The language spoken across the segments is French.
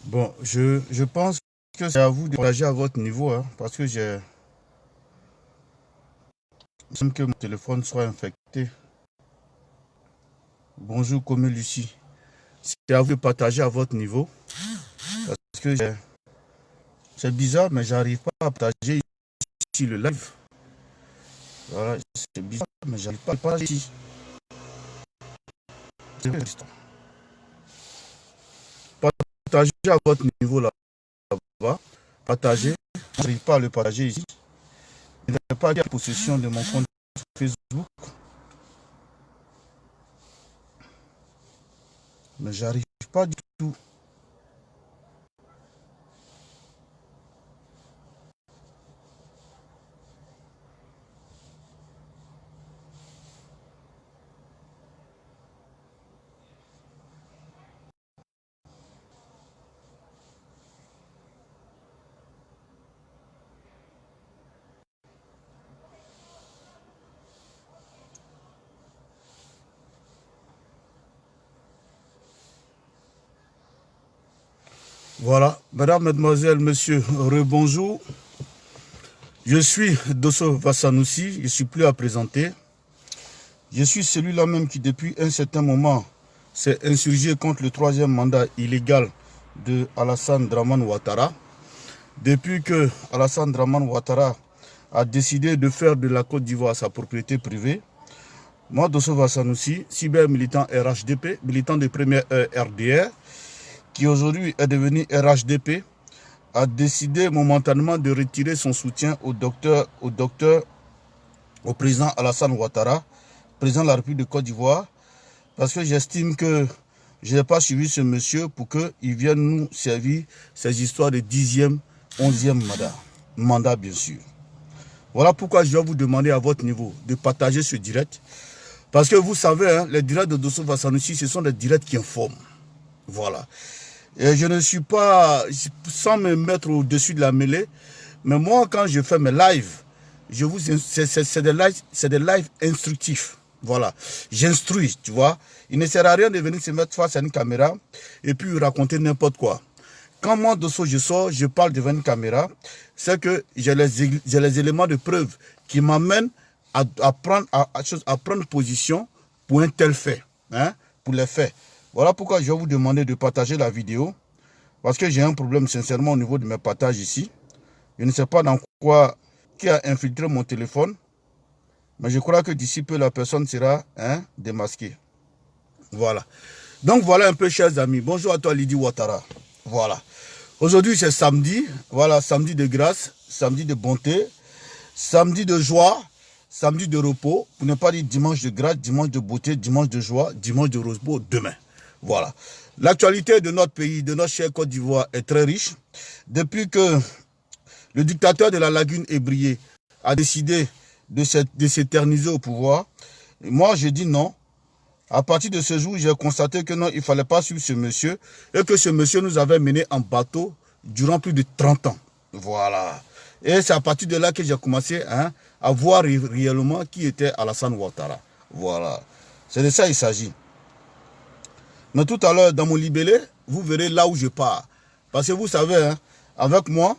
Bon, je pense que c'est à vous de partager à votre niveau, hein, parce que il semble que mon téléphone soit infecté. Bonjour, comme Lucie. C'est à vous de partager à votre niveau, parce que c'est bizarre, mais j'arrive pas à partager ici le live. Voilà, c'est bizarre, mais j'arrive pas à le partager ici. C'est vrai, partagez à votre niveau là-bas. Partagez. J'arrive pas à le partager ici. Je n'ai pas la possession de mon compte Facebook, mais j'arrive pas du tout. Voilà, mesdames, mesdemoiselles, messieurs, rebonjour. Je suis Dosso Vassanoussi, je ne suis plus à présenter. Je suis celui-là même qui, depuis un certain moment, s'est insurgé contre le troisième mandat illégal de Alassane Dramane Ouattara. Depuis que Alassane Dramane Ouattara a décidé de faire de la Côte d'Ivoire sa propriété privée, moi, Dosso Vassanoussi, cyber militant RHDP, militant de première heure RDR, qui aujourd'hui est devenu RHDP, a décidé momentanément de retirer son soutien au président Alassane Ouattara, président de la République de Côte d'Ivoire, parce que j'estime que je n'ai pas suivi ce monsieur pour qu'il vienne nous servir ces histoires de 10e, 11e mandat bien sûr. Voilà pourquoi je vais vous demander à votre niveau de partager ce direct. Parce que vous savez, hein, les directs de Dosso Vassanoussi, ce sont des directs qui informent. Voilà. Et je ne suis pas, sans me mettre au-dessus de la mêlée, mais moi, quand je fais mes lives, c'est des lives instructifs. Voilà. J'instruis, tu vois. Il ne sert à rien de venir se mettre face à une caméra et puis raconter n'importe quoi. Quand moi, Dosso, je sors, je parle devant une caméra, c'est que j'ai les éléments de preuve qui m'amènent à prendre position pour un tel fait, hein, pour les faits. Voilà pourquoi je vais vous demander de partager la vidéo, parce que j'ai un problème sincèrement au niveau de mes partages ici. Je ne sais pas dans quoi, qui a infiltré mon téléphone, mais je crois que d'ici peu, la personne sera démasquée. Voilà. Donc voilà un peu, chers amis. Bonjour à toi, Lydie Ouattara. Voilà. Aujourd'hui, c'est samedi. Voilà, samedi de grâce, samedi de bonté, samedi de joie, samedi de repos, pour ne pas dire dimanche de grâce, dimanche de beauté, dimanche de joie, dimanche de repos, demain. Voilà. L'actualité de notre pays, de notre chère Côte d'Ivoire, est très riche. Depuis que le dictateur de la lagune ébriée a décidé de s'éterniser au pouvoir, moi, je dis non. À partir de ce jour, j'ai constaté que non, il ne fallait pas suivre ce monsieur et que ce monsieur nous avait menés en bateau durant plus de 30 ans. Voilà. Et c'est à partir de là que j'ai commencé à voir réellement qui était Alassane Ouattara. Voilà. C'est de ça qu'il s'agit. Mais tout à l'heure, dans mon libellé, vous verrez là où je pars. Parce que vous savez, hein, avec moi,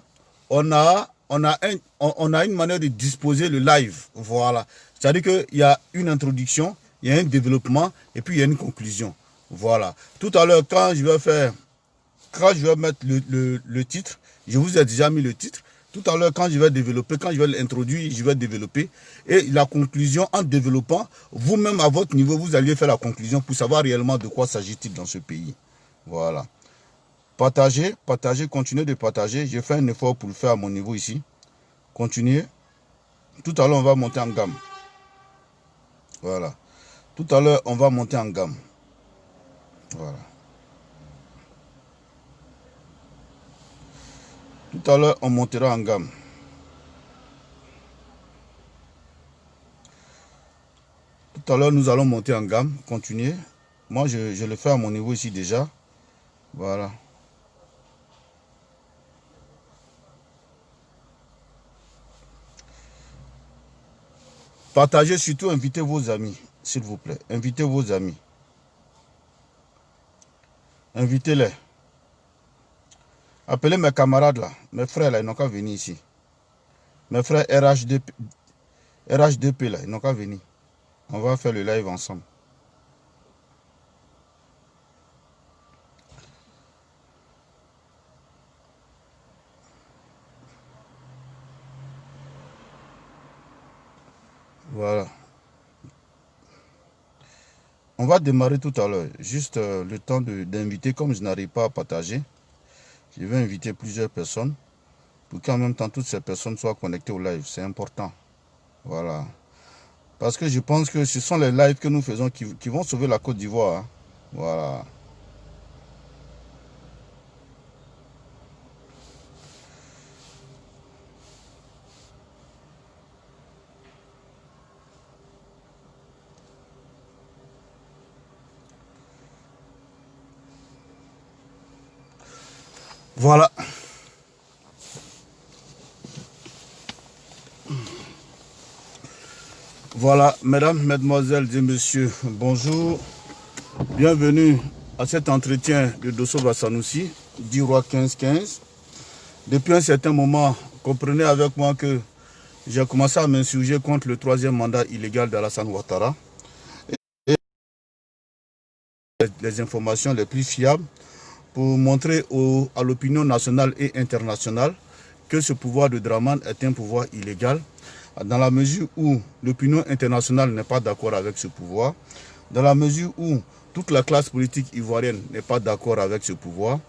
on a une manière de disposer le live. Voilà. C'est-à-dire qu'il y a une introduction, il y a un développement et puis il y a une conclusion. Voilà. Tout à l'heure, quand je vais mettre le titre, je vous ai déjà mis le titre. Tout à l'heure, quand je vais développer, quand je vais l'introduire, je vais développer. Et la conclusion, en développant, vous-même à votre niveau, vous allez faire la conclusion pour savoir réellement de quoi s'agit-il dans ce pays. Voilà. Partagez, partagez, continuez de partager. J'ai fait un effort pour le faire à mon niveau ici. Continuez. Tout à l'heure, on va monter en gamme. Voilà. Tout à l'heure, on va monter en gamme. Voilà. Tout à l'heure, on montera en gamme. Tout à l'heure, nous allons monter en gamme. Continuez. Moi, je le fais à mon niveau ici déjà. Voilà. Partagez surtout, invitez vos amis, s'il vous plaît. Invitez vos amis. Invitez-les. Appelez mes camarades là, mes frères là, ils n'ont qu'à venir ici. Mes frères RH2P là, ils n'ont qu'à venir. On va faire le live ensemble. Voilà. On va démarrer tout à l'heure. Juste le temps d'inviter, comme je n'arrive pas à partager. Je vais inviter plusieurs personnes pour qu'en même temps toutes ces personnes soient connectées au live. C'est important. Voilà. Parce que je pense que ce sont les lives que nous faisons qui vont sauver la Côte d'Ivoire. Hein. Voilà. Voilà. Voilà, mesdames, mesdemoiselles et messieurs, bonjour. Bienvenue à cet entretien de Dosso Bassanoussi, du roi 15-15. Depuis un certain moment, comprenez avec moi que j'ai commencé à m'insurger contre le troisième mandat illégal d'Alassane Ouattara. Et les informations les plus fiables pour montrer à l'opinion nationale et internationale que ce pouvoir de Dramane est un pouvoir illégal, dans la mesure où l'opinion internationale n'est pas d'accord avec ce pouvoir, dans la mesure où toute la classe politique ivoirienne n'est pas d'accord avec ce pouvoir,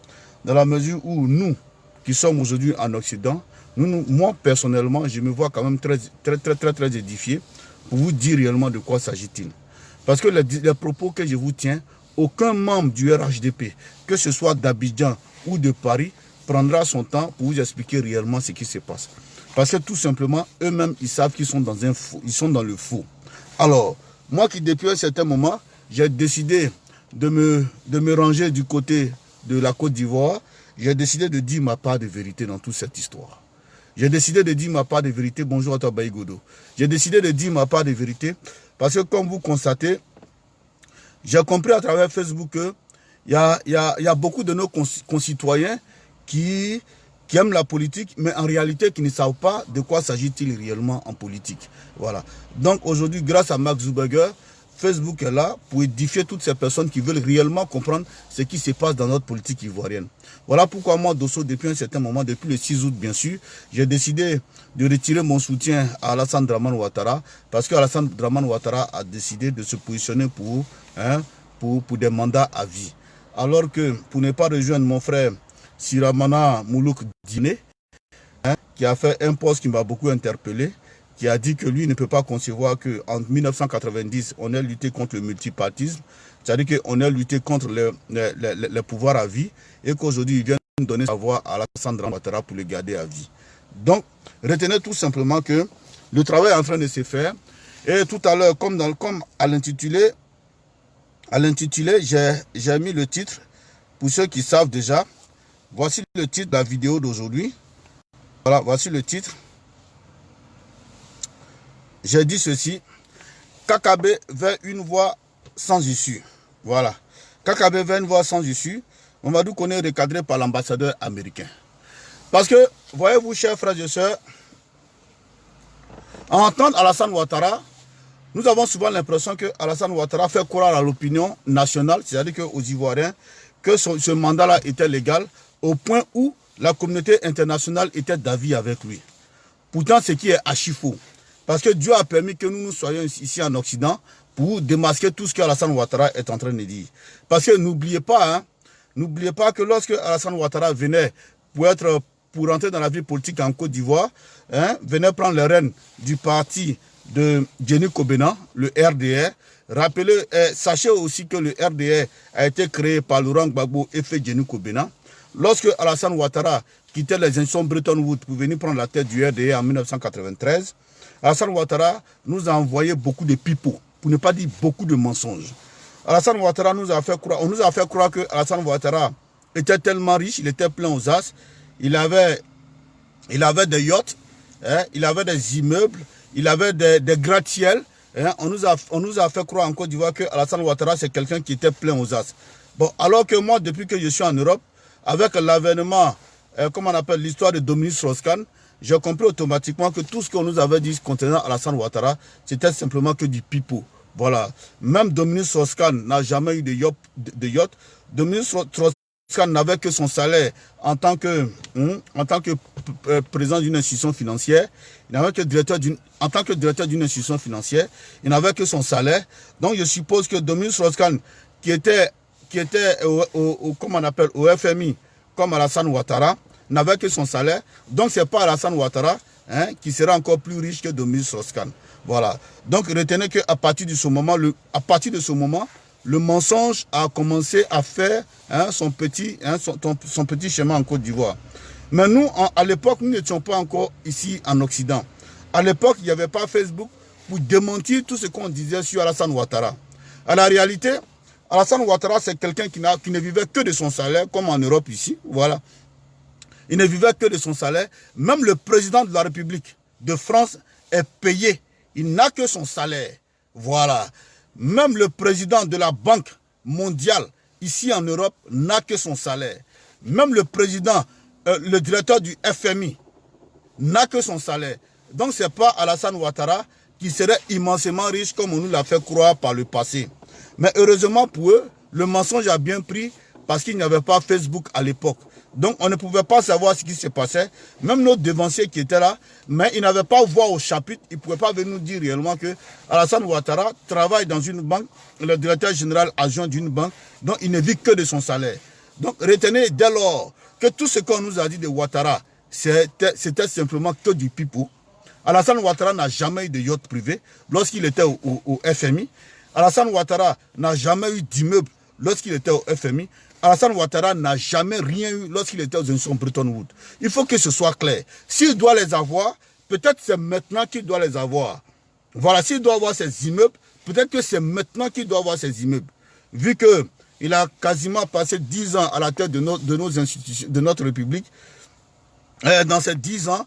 dans la mesure où nous, qui sommes aujourd'hui en Occident, moi personnellement, je me vois quand même très édifié pour vous dire réellement de quoi s'agit-il. Parce que les propos que je vous tiens, aucun membre du RHDP, que ce soit d'Abidjan ou de Paris, prendra son temps pour vous expliquer réellement ce qui se passe. Parce que tout simplement, eux-mêmes, ils savent qu'ils sont dans un faux, ils sont dans le faux. Alors, moi qui depuis un certain moment, j'ai décidé de me ranger du côté de la Côte d'Ivoire, j'ai décidé de dire ma part de vérité dans toute cette histoire. J'ai décidé de dire ma part de vérité. Bonjour à toi, Baïgodo. J'ai décidé de dire ma part de vérité parce que comme vous constatez, j'ai compris à travers Facebook qu'il y a beaucoup de nos concitoyens qui aiment la politique, mais en réalité qui ne savent pas de quoi s'agit-il réellement en politique. Voilà. Donc aujourd'hui, grâce à Mark Zuckerberg, Facebook est là pour édifier toutes ces personnes qui veulent réellement comprendre ce qui se passe dans notre politique ivoirienne. Voilà pourquoi moi, Dosso, depuis un certain moment, depuis le 6 août bien sûr, j'ai décidé de retirer mon soutien à Alassane Dramane Ouattara parce que Alassane Dramane Ouattara a décidé de se positionner pour des mandats à vie. Alors que pour ne pas rejoindre mon frère Siramana Moulouk Diné, qui a fait un poste qui m'a beaucoup interpellé, qui a dit que lui ne peut pas concevoir qu'en 1990, on ait lutté contre le multipartisme, c'est-à-dire qu'on ait lutté contre le pouvoir à vie, et qu'aujourd'hui, il vient de donner sa voix à Alassane Dramane Ouattara pour le garder à vie. Donc, retenez tout simplement que le travail est en train de se faire, et tout à l'heure, comme à l'intitulé, j'ai mis le titre, pour ceux qui savent déjà, voici le titre de la vidéo d'aujourd'hui. Voilà, voici le titre. J'ai dit ceci, KKB vers une voie sans issue. Voilà. KKB vers une voie sans issue. Mamadou Koné est recadré par l'ambassadeur américain. Parce que, voyez-vous, chers frères et sœurs, à entendre Alassane Ouattara, nous avons souvent l'impression que Alassane Ouattara fait croire à l'opinion nationale, c'est-à-dire aux Ivoiriens, que ce mandat-là était légal, au point où la communauté internationale était d'avis avec lui. Pourtant, ce qui est archi faux. Parce que Dieu a permis que nous soyons ici en Occident pour démasquer tout ce qu'Alassane Ouattara est en train de dire. Parce que n'oubliez pas que lorsque Alassane Ouattara venait pour entrer dans la vie politique en Côte d'Ivoire, venait prendre les rênes du parti de Jenny Kobena, le RDR. Rappelez, sachez aussi que le RDR a été créé par Laurent Gbagbo et fait Jenny Kobena. Lorsque Alassane Ouattara quittait les institutions Bretton Woods pour venir prendre la tête du RDR en 1993, Alassane Ouattara nous a envoyé beaucoup de pipeaux, pour ne pas dire beaucoup de mensonges. Alassane Ouattara on nous a fait croire que Alassane Ouattara était tellement riche, il était plein aux as, il avait des yachts, il avait des immeubles, il avait des gratte-ciel. On nous a fait croire en Côte d'Ivoire que Alassane Ouattara c'est quelqu'un qui était plein aux as. Bon, alors que moi, depuis que je suis en Europe, avec l'avènement comment on appelle, l'histoire de Dominique Strauss-Kahn, j'ai compris automatiquement que tout ce qu'on nous avait dit concernant Alassane Ouattara, c'était simplement que du pipeau. Voilà. Même Dominique Strauss-Kahn n'a jamais eu de yacht. Dominique Strauss-Kahn n'avait que son salaire en tant que président d'une institution financière. Il n'avait que en tant que directeur d'une institution financière, il n'avait que son salaire. Donc je suppose que Dominique Strauss-Kahn, qui était comment on appelle, au FMI, comme Alassane Ouattara, n'avait que son salaire. Donc c'est pas Alassane Ouattara qui sera encore plus riche que Dominique Strauss-Kahn. Voilà. Donc retenez qu'à partir de ce moment, le mensonge a commencé à faire son petit chemin en Côte d'Ivoire. Mais nous, à l'époque, nous n'étions pas encore ici en Occident. À l'époque, il n'y avait pas Facebook pour démentir tout ce qu'on disait sur Alassane Ouattara. À la réalité, Alassane Ouattara, c'est quelqu'un qui ne vivait que de son salaire, comme en Europe ici. Voilà. Il ne vivait que de son salaire. Même le président de la République de France est payé. Il n'a que son salaire. Voilà. Même le président de la Banque mondiale, ici en Europe, n'a que son salaire. Même le président, le directeur du FMI, n'a que son salaire. Donc, ce n'est pas Alassane Ouattara qui serait immensément riche comme on nous l'a fait croire par le passé. Mais heureusement pour eux, le mensonge a bien pris parce qu'il n'y avait pas Facebook à l'époque. Donc, on ne pouvait pas savoir ce qui se passait. Même nos devanciers qui étaient là, mais ils n'avaient pas voix au chapitre. Ils ne pouvaient pas venir nous dire réellement que Alassane Ouattara travaille dans une banque, le directeur général adjoint d'une banque, donc il ne vit que de son salaire. Donc, retenez dès lors que tout ce qu'on nous a dit de Ouattara, c'était simplement que du pipeau. Alassane Ouattara n'a jamais eu de yacht privé lorsqu'il était au FMI. Alassane Ouattara n'a jamais eu d'immeuble lorsqu'il était au FMI. Alassane Ouattara n'a jamais rien eu lorsqu'il était aux institutions Bretton Woods. Il faut que ce soit clair. S'il doit les avoir, peut-être c'est maintenant qu'il doit les avoir. Voilà, s'il doit avoir ses immeubles, peut-être que c'est maintenant qu'il doit avoir ses immeubles. Vu qu'il a quasiment passé 10 ans à la tête de nos institutions, de notre République, dans ces 10 ans,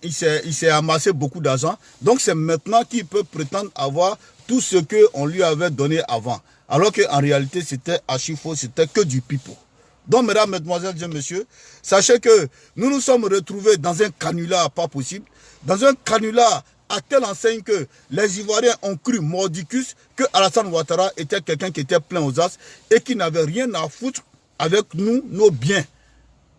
il s'est amassé beaucoup d'argent. Donc c'est maintenant qu'il peut prétendre avoir tout ce qu'on lui avait donné avant. Alors qu'en réalité, c'était archi faux, c'était que du pipeau. Donc, mesdames, mesdemoiselles et messieurs, sachez que nous nous sommes retrouvés dans un canular pas possible, dans un canular à telle enseigne que les Ivoiriens ont cru mordicus que Alassane Ouattara était quelqu'un qui était plein aux as et qui n'avait rien à foutre avec nous, nos biens.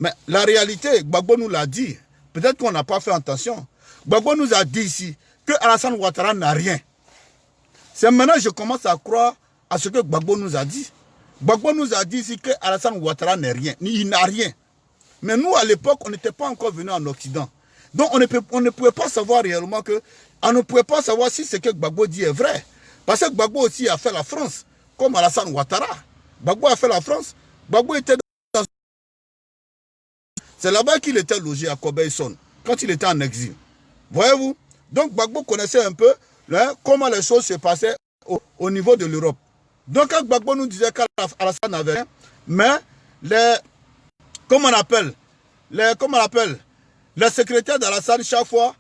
Mais la réalité, Gbagbo nous l'a dit, peut-être qu'on n'a pas fait attention. Gbagbo nous a dit ici que Alassane Ouattara n'a rien. C'est maintenant que je commence à croire à ce que Gbagbo nous a dit. Gbagbo nous a dit ici que Alassane Ouattara n'est rien, il n'a rien. Mais nous, à l'époque, on n'était pas encore venus en Occident. Donc, on ne pouvait pas savoir réellement que... On ne pouvait pas savoir si ce que Gbagbo dit est vrai. Parce que Gbagbo aussi a fait la France, comme Alassane Ouattara. Gbagbo a fait la France. Gbagbo était dans... C'est là-bas qu'il était logé à Corbeil-Essonnes, quand il était en exil. Voyez-vous? Donc, Gbagbo connaissait un peu comment les choses se passaient au niveau de l'Europe. Donc, quand Gbagbo nous disait qu'Alassane n'avait rien, mais comment on appelle, les secrétaires d'Alassane, chaque fois,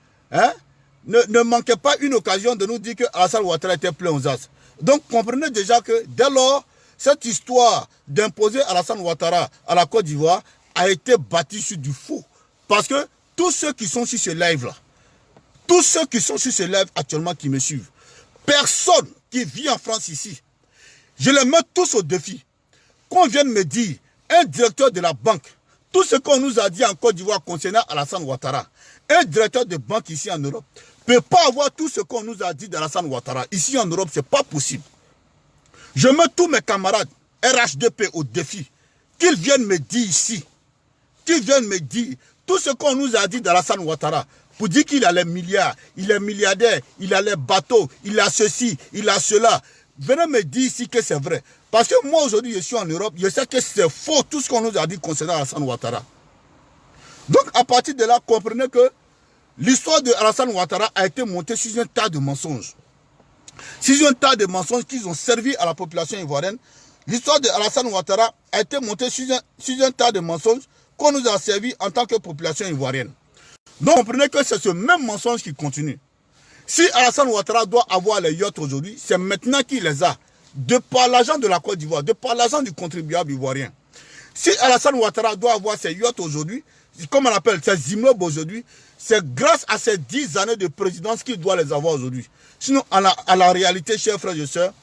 ne manquaient pas une occasion de nous dire que Alassane Ouattara était plein aux as. Donc, comprenez déjà que dès lors, cette histoire d'imposer Alassane Ouattara à la Côte d'Ivoire a été bâtie sur du faux. Parce que tous ceux qui sont sur ce live-là, tous ceux qui sont sur ce live actuellement qui me suivent, personne qui vit en France ici, je les mets tous au défi. Qu'on vienne me dire, un directeur de la banque, tout ce qu'on nous a dit en Côte d'Ivoire concernant Alassane Ouattara, un directeur de banque ici en Europe, ne peut pas avoir tout ce qu'on nous a dit d'Alassane Ouattara. Ici en Europe, ce n'est pas possible. Je mets tous mes camarades RHDP au défi, qu'ils viennent me dire ici, qu'ils viennent me dire tout ce qu'on nous a dit d'Alassane Ouattara, pour dire qu'il a les milliards, il est milliardaire, il a les bateaux, il a ceci, il a cela. Venez me dire ici que c'est vrai. Parce que moi aujourd'hui je suis en Europe, je sais que c'est faux tout ce qu'on nous a dit concernant Alassane Ouattara. Donc à partir de là, comprenez que l'histoire de Alassane Ouattara a été montée sur un tas de mensonges. Sur un tas de mensonges qui ont servi à la population ivoirienne. L'histoire de Alassane Ouattara a été montée sur un tas de mensonges qu'on nous a servi en tant que population ivoirienne. Donc comprenez que c'est ce même mensonge qui continue. Si Alassane Ouattara doit avoir les yachts aujourd'hui, c'est maintenant qu'il les a. De par l'argent de la Côte d'Ivoire, de par l'argent du contribuable ivoirien. Si Alassane Ouattara doit avoir ses yachts aujourd'hui, comme on appelle, ces immeubles aujourd'hui, c'est grâce à ces 10 années de présidence qu'il doit les avoir aujourd'hui. Sinon, à la réalité, chers frères et sœurs,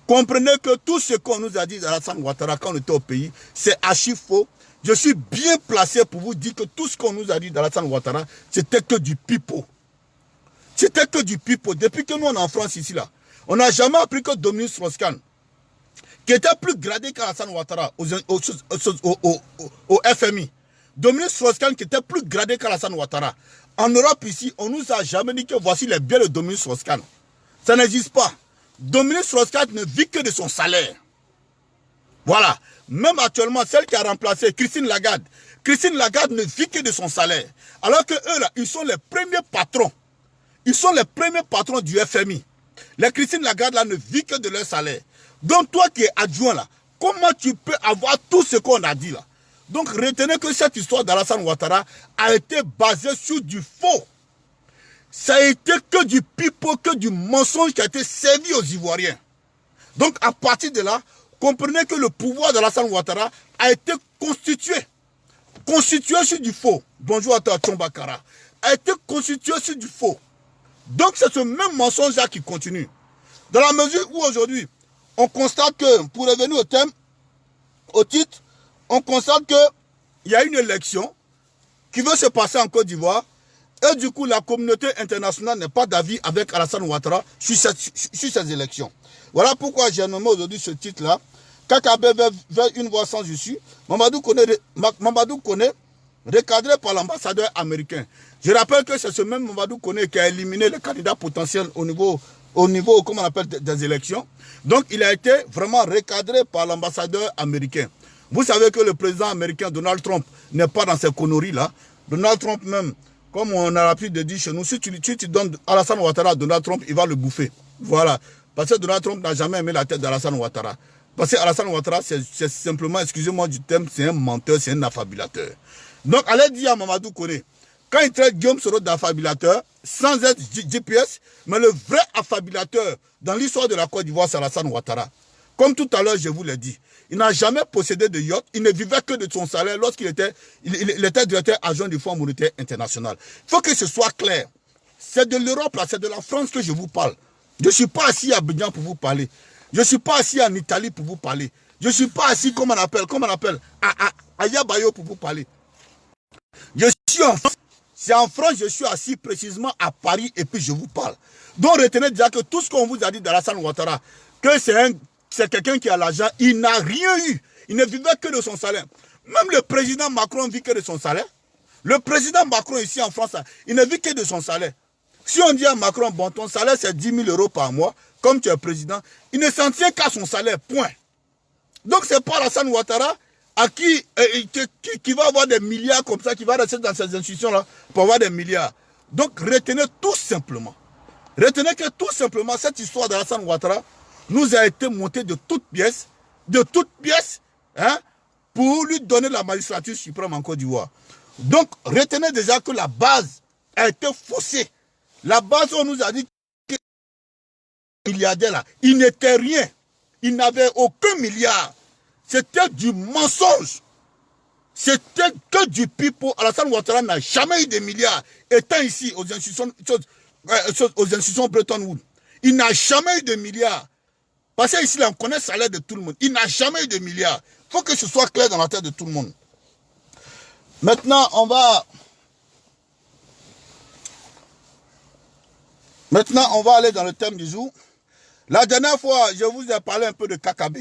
comprenez que tout ce qu'on nous a dit d'Alassane Ouattara quand on était au pays, c'est archi faux. Je suis bien placé pour vous dire que tout ce qu'on nous a dit d'Alassane Ouattara, c'était que du pipeau. C'était que du pipeau. Depuis que nous, on est en France ici, là, on n'a jamais appris que Dominique Strauss-Kahn, qui était plus gradé qu'Alassane Ouattara au FMI. Dominique Strauss-Kahn qui était plus gradé qu'Alassane Ouattara. En Europe ici, on nous a jamais dit que voici les biens de Dominique Strauss-Kahn. Ça n'existe pas. Dominique Strauss-Kahn ne vit que de son salaire. Voilà. Même actuellement, celle qui a remplacé Christine Lagarde. Christine Lagarde ne vit que de son salaire. Alors que eux, là, ils sont les premiers patrons. Ils sont les premiers patrons du FMI. Les Christine Lagarde, là, ne vit que de leur salaire. Donc, toi qui es adjoint, là, comment tu peux avoir tout ce qu'on a dit, là? Donc, retenez que cette histoire d'Alassane Ouattara a été basée sur du faux. Ça a été que du pipeau, que du mensonge qui a été servi aux Ivoiriens. Donc, à partir de là, comprenez que le pouvoir d'Alassane Ouattara a été constitué sur du faux. Bonjour à toi, Tchombakara. A été constitué sur du faux. Donc, c'est ce même mensonge-là qui continue. Dans la mesure où aujourd'hui, on constate que, pour revenir au thème, au titre, on constate qu'il y a une élection qui veut se passer en Côte d'Ivoire. Et du coup, la communauté internationale n'est pas d'avis avec Alassane Ouattara sur ces élections. Voilà pourquoi j'ai nommé aujourd'hui ce titre-là. Kakabe vers une voie sans issue. Mamadou Koné, recadré par l'ambassadeur américain. Je rappelle que c'est ce même Mamadou Koné qui a éliminé les candidats potentiels au niveau, comment on appelle, des élections. Donc, il a été vraiment recadré par l'ambassadeur américain. Vous savez que le président américain Donald Trump n'est pas dans ces conneries-là. Donald Trump même, comme on a l'habitude de dire chez nous, si tu donnes Alassane Ouattara à Donald Trump, il va le bouffer. Voilà. Parce que Donald Trump n'a jamais aimé la tête d'Alassane Ouattara. Parce que Alassane Ouattara, c'est simplement, excusez-moi du terme, c'est un menteur, c'est un affabulateur. Donc, allez dire à Mamadou Koné, quand il traite Guillaume Soro d'affabulateur, sans être GPS, mais le vrai affabulateur dans l'histoire de la Côte d'Ivoire, c'est Alassane Ouattara. Comme tout à l'heure, je vous l'ai dit, il n'a jamais possédé de yacht, il ne vivait que de son salaire lorsqu'il était, il était directeur adjoint du Fonds monétaire international. Il faut que ce soit clair. C'est de l'Europe, là, c'est de la France que je vous parle. Je ne suis pas assis à Abidjan pour vous parler. Je ne suis pas assis en Italie pour vous parler. Je ne suis pas assis, comme on appelle, à Yabayo pour vous parler. Je suis en France. C'est en France, je suis assis précisément à Paris et puis je vous parle. Donc retenez déjà que tout ce qu'on vous a dit d'Alassane Ouattara, que c'est quelqu'un qui a l'argent, il n'a rien eu. Il ne vivait que de son salaire. Même le président Macron vit que de son salaire. Le président Macron ici en France, il ne vit que de son salaire. Si on dit à Macron, bon, ton salaire c'est 10 000 € par mois, comme tu es président, il ne s'en tient qu'à son salaire, point. Donc c'est pas Alassane Ouattara à qui va avoir des milliards comme ça, qui va rester dans ces institutions-là pour avoir des milliards. Donc retenez tout simplement. Retenez que tout simplement cette histoire d'Alassane Ouattara nous a été montée de toutes pièces, hein, pour lui donner la magistrature suprême en Côte d'Ivoire. Donc retenez déjà que la base a été faussée. La base, on nous a dit que le milliardaire là, il n'était rien. Il n'avait aucun milliard. C'était du mensonge. C'était que du pipeau. Alassane Ouattara n'a jamais eu de milliards. Étant ici aux institutions Bretton Woods, il n'a jamais eu de milliards. Parce qu'ici, on connaît le salaire de tout le monde. Il n'a jamais eu de milliards. Il faut que ce soit clair dans la tête de tout le monde. Maintenant, on va aller dans le thème du jour. La dernière fois, je vous ai parlé un peu de Kakabe.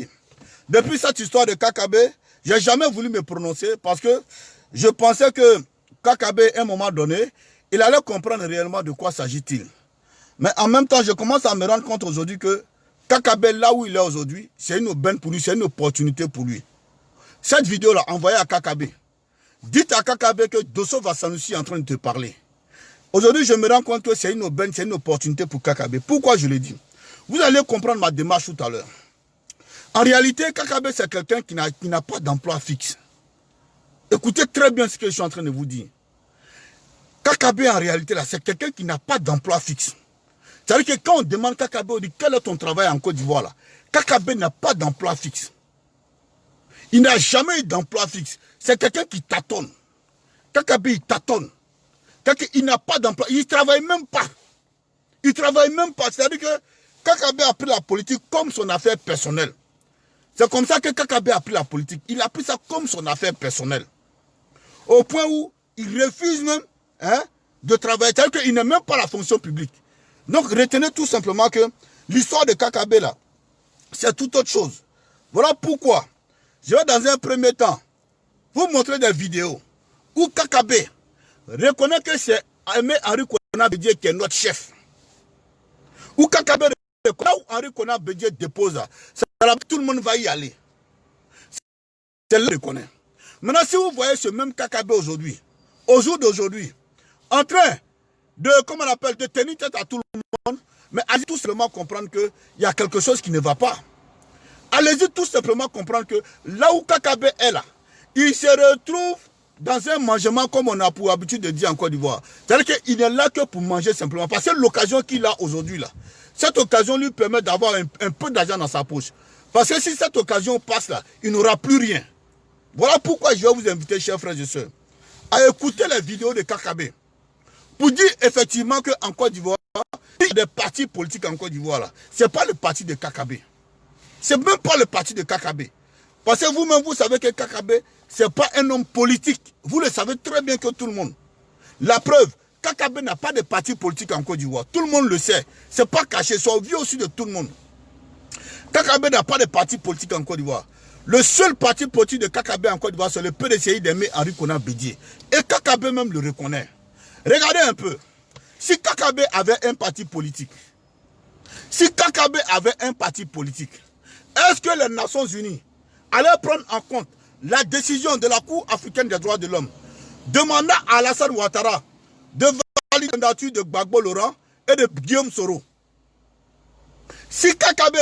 Depuis cette histoire de Kakabe, je n'ai jamais voulu me prononcer parce que je pensais que Kakabe, à un moment donné, il allait comprendre réellement de quoi s'agit-il. Mais en même temps, je commence à me rendre compte aujourd'hui que Kakabe, là où il est aujourd'hui, c'est une aubaine pour lui, c'est une opportunité pour lui. Cette vidéo-là, envoyée à Kakabe. Dites à Kakabe que Dosso Vassanusi est en train de te parler. Aujourd'hui, je me rends compte que c'est une aubaine, c'est une opportunité pour Kakabe. Pourquoi je le dis? Vous allez comprendre ma démarche tout à l'heure. En réalité, Kakabe, c'est quelqu'un qui n'a pas d'emploi fixe. Écoutez très bien ce que je suis en train de vous dire. Kakabe, en réalité, là, c'est quelqu'un qui n'a pas d'emploi fixe. C'est-à-dire que quand on demande Kakabe, on dit quel est ton travail en Côte d'Ivoire là? Kakabe n'a pas d'emploi fixe. Il n'a jamais eu d'emploi fixe. C'est quelqu'un qui tâtonne. Kakabe, il tâtonne. Il n'a pas d'emploi. Il ne travaille même pas. Il ne travaille même pas. C'est-à-dire que Kakabe a pris la politique comme son affaire personnelle. C'est comme ça que Kakabe a pris la politique. Il a pris ça comme son affaire personnelle. Au point où il refuse même de travailler. C'est-à-dire qu'il n'a même pas la fonction publique. Donc retenez tout simplement que l'histoire de Kakabe là, c'est tout autre chose. Voilà pourquoi je vais dans un premier temps vous montrer des vidéos où Kakabe reconnaît que c'est Aimé Henri Konan Bédié qui est notre chef. Où Kakabe reconnaît où Henri Konan Bédié dépose. Tout le monde va y aller. C'est là qu'il reconnaît. Maintenant, si vous voyez ce même Kakabe aujourd'hui, au jour d'aujourd'hui, en train de, comment on appelle, de tenir tête à tout le monde, mais allez tout simplement comprendre qu'il y a quelque chose qui ne va pas. Allez-y tout simplement comprendre que là où Kakabe est là, il se retrouve dans un mangement comme on a pour habitude de dire en Côte d'Ivoire. C'est-à-dire qu'il n'est là que pour manger simplement. Parce que l'occasion qu'il a aujourd'hui là, cette occasion lui permet d'avoir un peu d'argent dans sa poche. Parce que si cette occasion passe là, il n'aura plus rien. Voilà pourquoi je vais vous inviter, chers frères et sœurs, à écouter les vidéos de Kakabe. Pour dire effectivement qu'en Côte d'Ivoire, il y a des partis politiques en Côte d'Ivoire là. Ce n'est pas le parti de Kakabe. Ce n'est même pas le parti de Kakabe. Parce que vous-même, vous savez que Kakabe, ce n'est pas un homme politique. Vous le savez très bien que tout le monde. La preuve, Kakabe n'a pas de parti politique en Côte d'Ivoire. Tout le monde le sait. Ce n'est pas caché, c'est au vu aussi de tout le monde. Kakabe n'a pas de parti politique en Côte d'Ivoire. Le seul parti politique de Kakabe en Côte d'Ivoire, c'est le PDCI d'Aimé Henri Konan Bédié. Et Kakabe même le reconnaît. Regardez un peu. Si Kakabe avait un parti politique, est-ce que les Nations Unies allaient prendre en compte la décision de la Cour africaine des droits de l'homme demandant à Alassane Ouattara de valider la candidature de Gbagbo Laurent et de Guillaume Soro? Si Kakabe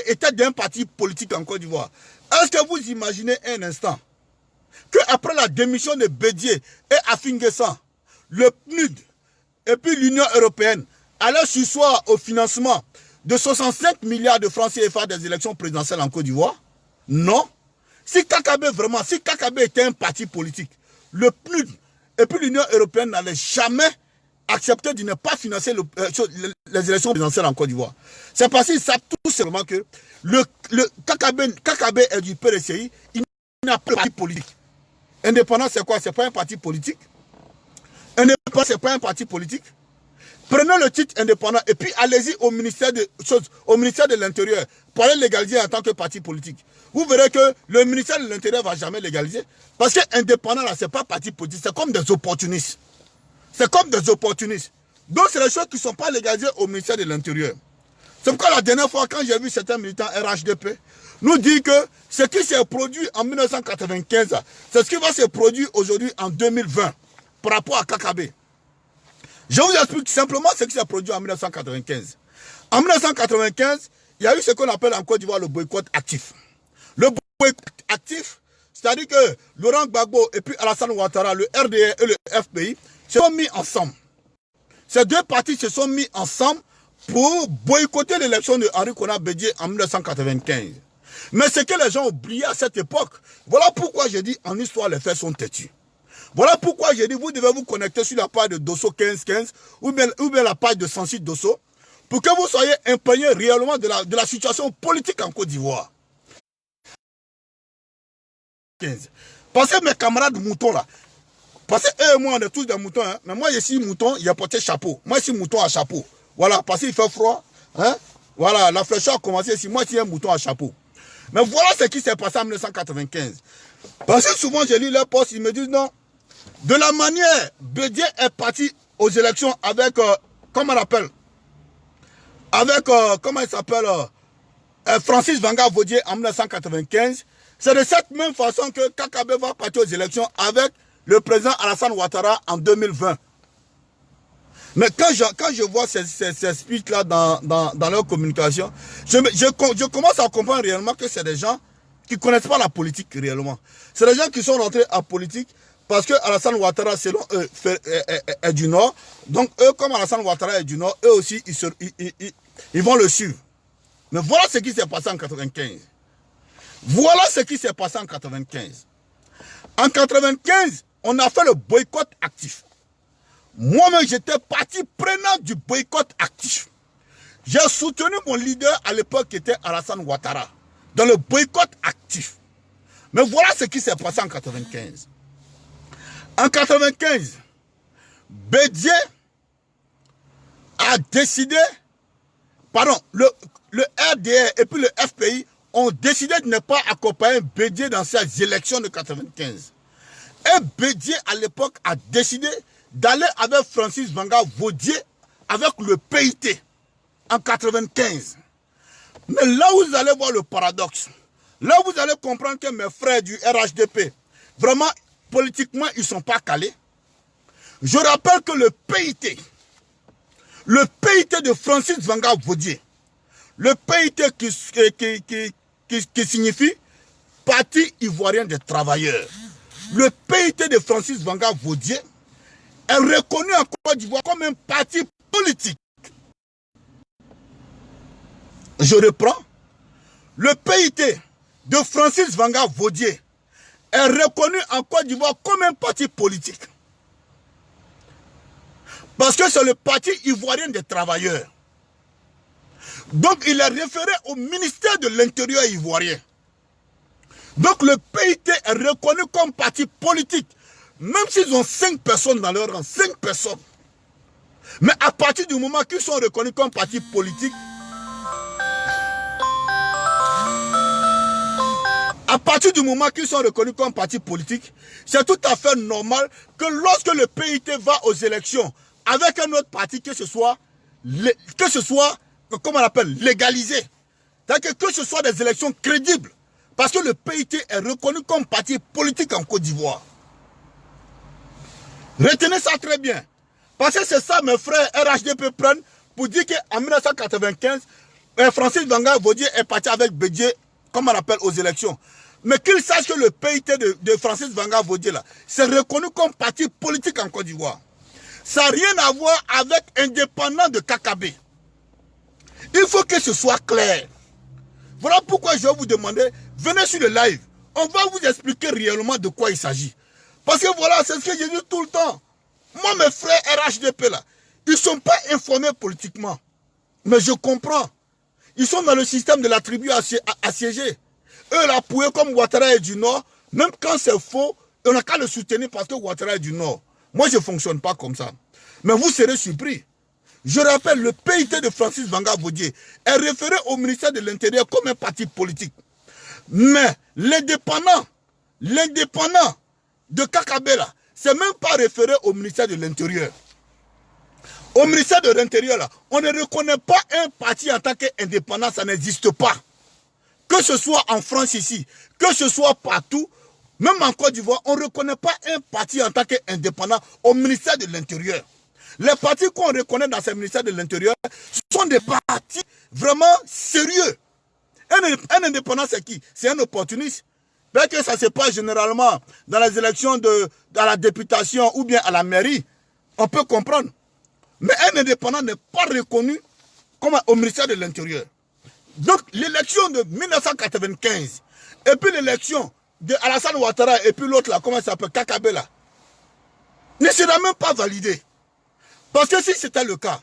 était d'un parti politique en Côte d'Ivoire, est-ce que vous imaginez un instant qu'après la démission de Bédié et Afinguessan, le PNUD et puis l'Union européenne allaient surseoir au financement de 65 milliards de francs CFA des élections présidentielles en Côte d'Ivoire? Non. Si Kakabe était un parti politique, le PNUD et puis l'Union européenne n'allaient jamais accepter de ne pas financer les élections présidentielles en Côte d'Ivoire. C'est parce qu'ils savent tout simplement que Kakabe est du PDCI, il n'a pas de parti politique. Indépendant, c'est quoi? C'est pas un parti politique. Indépendant, c'est pas un parti politique. Prenez le titre indépendant et puis allez-y au ministère de l'Intérieur pour aller légaliser en tant que parti politique. Vous verrez que le ministère de l'Intérieur ne va jamais légaliser. Parce que indépendant, là, ce n'est pas parti politique, c'est comme des opportunistes. C'est comme des opportunistes. Donc, c'est les choses qui ne sont pas légalisées au ministère de l'Intérieur. C'est pourquoi la dernière fois, quand j'ai vu certains militants RHDP nous dire que ce qui s'est produit en 1995, c'est ce qui va se produire aujourd'hui en 2020 par rapport à Kakabe. Je vous explique simplement ce qui s'est produit en 1995. En 1995, il y a eu ce qu'on appelle en Côte d'Ivoire le boycott actif. Le boycott actif, c'est-à-dire que Laurent Gbagbo et puis Alassane Ouattara, le RDR et le FPI, se sont mis ensemble. Ces deux partis se sont mis ensemble pour boycotter l'élection de Henri Konan Bédié en 1995. Mais ce que les gens ont oublié à cette époque, voilà pourquoi j'ai dit en histoire les faits sont têtus. Voilà pourquoi j'ai dit vous devez vous connecter sur la page de Dosso 1515 ou bien la page de Sensi Dosso pour que vous soyez imprégné réellement de la situation politique en Côte d'Ivoire. Parce que mes camarades moutons là, parce que eux et moi on est tous des moutons, hein, mais moi je suis mouton, il a porté chapeau. Moi je suis mouton à chapeau. Voilà, parce qu'il fait froid, hein, voilà, la fraîcheur a commencé ici, moi je suis un mouton à chapeau. Mais voilà ce qui s'est passé en 1995. Parce que souvent je lis leurs posts, ils me disent non. De la manière, Bédié est parti aux élections avec, comment on appelle, avec, comment il s'appelle, Francis Vanguard Vaudier en 1995. C'est de cette même façon que Kakabe va partir aux élections avec le président Alassane Ouattara en 2020. Mais quand je vois ces speeches-là dans leur communication, je commence à comprendre réellement que c'est des gens qui ne connaissent pas la politique réellement. C'est des gens qui sont rentrés en politique parce que Alassane Ouattara, selon eux, est du Nord. Donc, eux, comme Alassane Ouattara est du Nord, eux aussi, ils vont le suivre. Mais voilà ce qui s'est passé en 1995. Voilà ce qui s'est passé en 1995. En 1995, on a fait le boycott actif. Moi-même, j'étais partie prenante du boycott actif. J'ai soutenu mon leader à l'époque qui était Alassane Ouattara dans le boycott actif. Mais voilà ce qui s'est passé en 95. En 95, Bédié a décidé, pardon, le RDR et puis le FPI ont décidé de ne pas accompagner Bédié dans ces élections de 95. Et Bédié, à l'époque, a décidé d'aller avec Francis Vanga Vaudier avec le PIT en 95. Mais là où vous allez voir le paradoxe, là où vous allez comprendre que mes frères du RHDP, vraiment, politiquement, ils ne sont pas calés. Je rappelle que le PIT de Francis Vanga Vaudier, le PIT qui signifie Parti ivoirien des travailleurs, le PIT de Francis Vanga Vaudier est reconnu en Côte d'Ivoire comme un parti politique. Je reprends. Le PIT de Francis Vanga Vaudier est reconnu en Côte d'Ivoire comme un parti politique. Parce que c'est le Parti ivoirien des travailleurs. Donc il est référé au ministère de l'Intérieur ivoirien. Donc le PIT est reconnu comme parti politique. Même s'ils ont 5 personnes dans leur rang, 5 personnes. Mais à partir du moment qu'ils sont reconnus comme parti politique, c'est tout à fait normal que lorsque le PIT va aux élections avec un autre parti, que ce soit comment on appelle, légalisé, que ce soit des élections crédibles, parce que le PIT est reconnu comme parti politique en Côte d'Ivoire. Retenez ça très bien. Parce que c'est ça mes frères RHDP prennent pour dire qu'en 1995, Francis Vanga Vaudier est parti avec Bédié, comme on appelle, aux élections. Mais qu'ils sachent que le PIT de Francis Vanga Vaudier, là, c'est reconnu comme parti politique en Côte d'Ivoire. Ça n'a rien à voir avec indépendant de KKB. Il faut que ce soit clair. Voilà pourquoi je vais vous demander, venez sur le live. On va vous expliquer réellement de quoi il s'agit. Parce que voilà, c'est ce que j'ai dit tout le temps. Moi, mes frères RHDP, là, ils ne sont pas informés politiquement. Mais je comprends. Ils sont dans le système de la tribu assiégée. Eux, la pouée comme Ouattara est du Nord, même quand c'est faux, on n'a qu'à le soutenir parce que Ouattara est du Nord. Moi, je ne fonctionne pas comme ça. Mais vous serez surpris. Je rappelle, le PIT de Francis Vanga Vaudier est référé au ministère de l'Intérieur comme un parti politique. Mais l'indépendant de Kakabela, c'est même pas référé au ministère de l'Intérieur. Au ministère de l'Intérieur, là, on ne reconnaît pas un parti en tant qu'indépendant, ça n'existe pas. Que ce soit en France ici, que ce soit partout, même en Côte d'Ivoire, on ne reconnaît pas un parti en tant qu'indépendant au ministère de l'Intérieur. Les partis qu'on reconnaît dans ce ministère de l'Intérieur sont des partis vraiment sérieux. Un indépendant, c'est qui? C'est un opportuniste. Bien que ça se passe généralement dans les élections dans la députation ou bien à la mairie, on peut comprendre. Mais un indépendant n'est pas reconnu comme au ministère de l'Intérieur. Donc l'élection de 1995 et puis l'élection de Alassane Ouattara et puis l'autre là, comment ça s'appelle, Kakabela, ne sera même pas validée. Parce que si c'était le cas,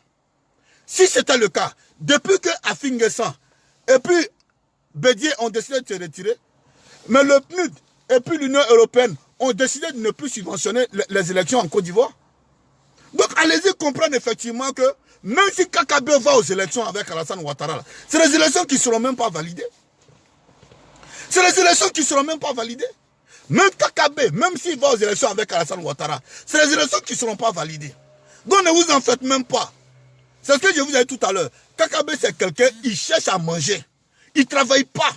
depuis que Afinguessan et puis Bédié ont décidé de se retirer, mais le PNUD et puis l'Union européenne ont décidé de ne plus subventionner les élections en Côte d'Ivoire. Donc allez-y comprendre effectivement que même si Kakabe va aux élections avec Alassane Ouattara, c'est les élections qui ne seront même pas validées. C'est les élections qui ne seront même pas validées. Même Kakabe, même s'il va aux élections avec Alassane Ouattara, c'est les élections qui ne seront pas validées. Donc ne vous en faites même pas. C'est ce que je vous ai dit tout à l'heure. Kakabe, c'est quelqu'un, il cherche à manger. Il ne travaille pas.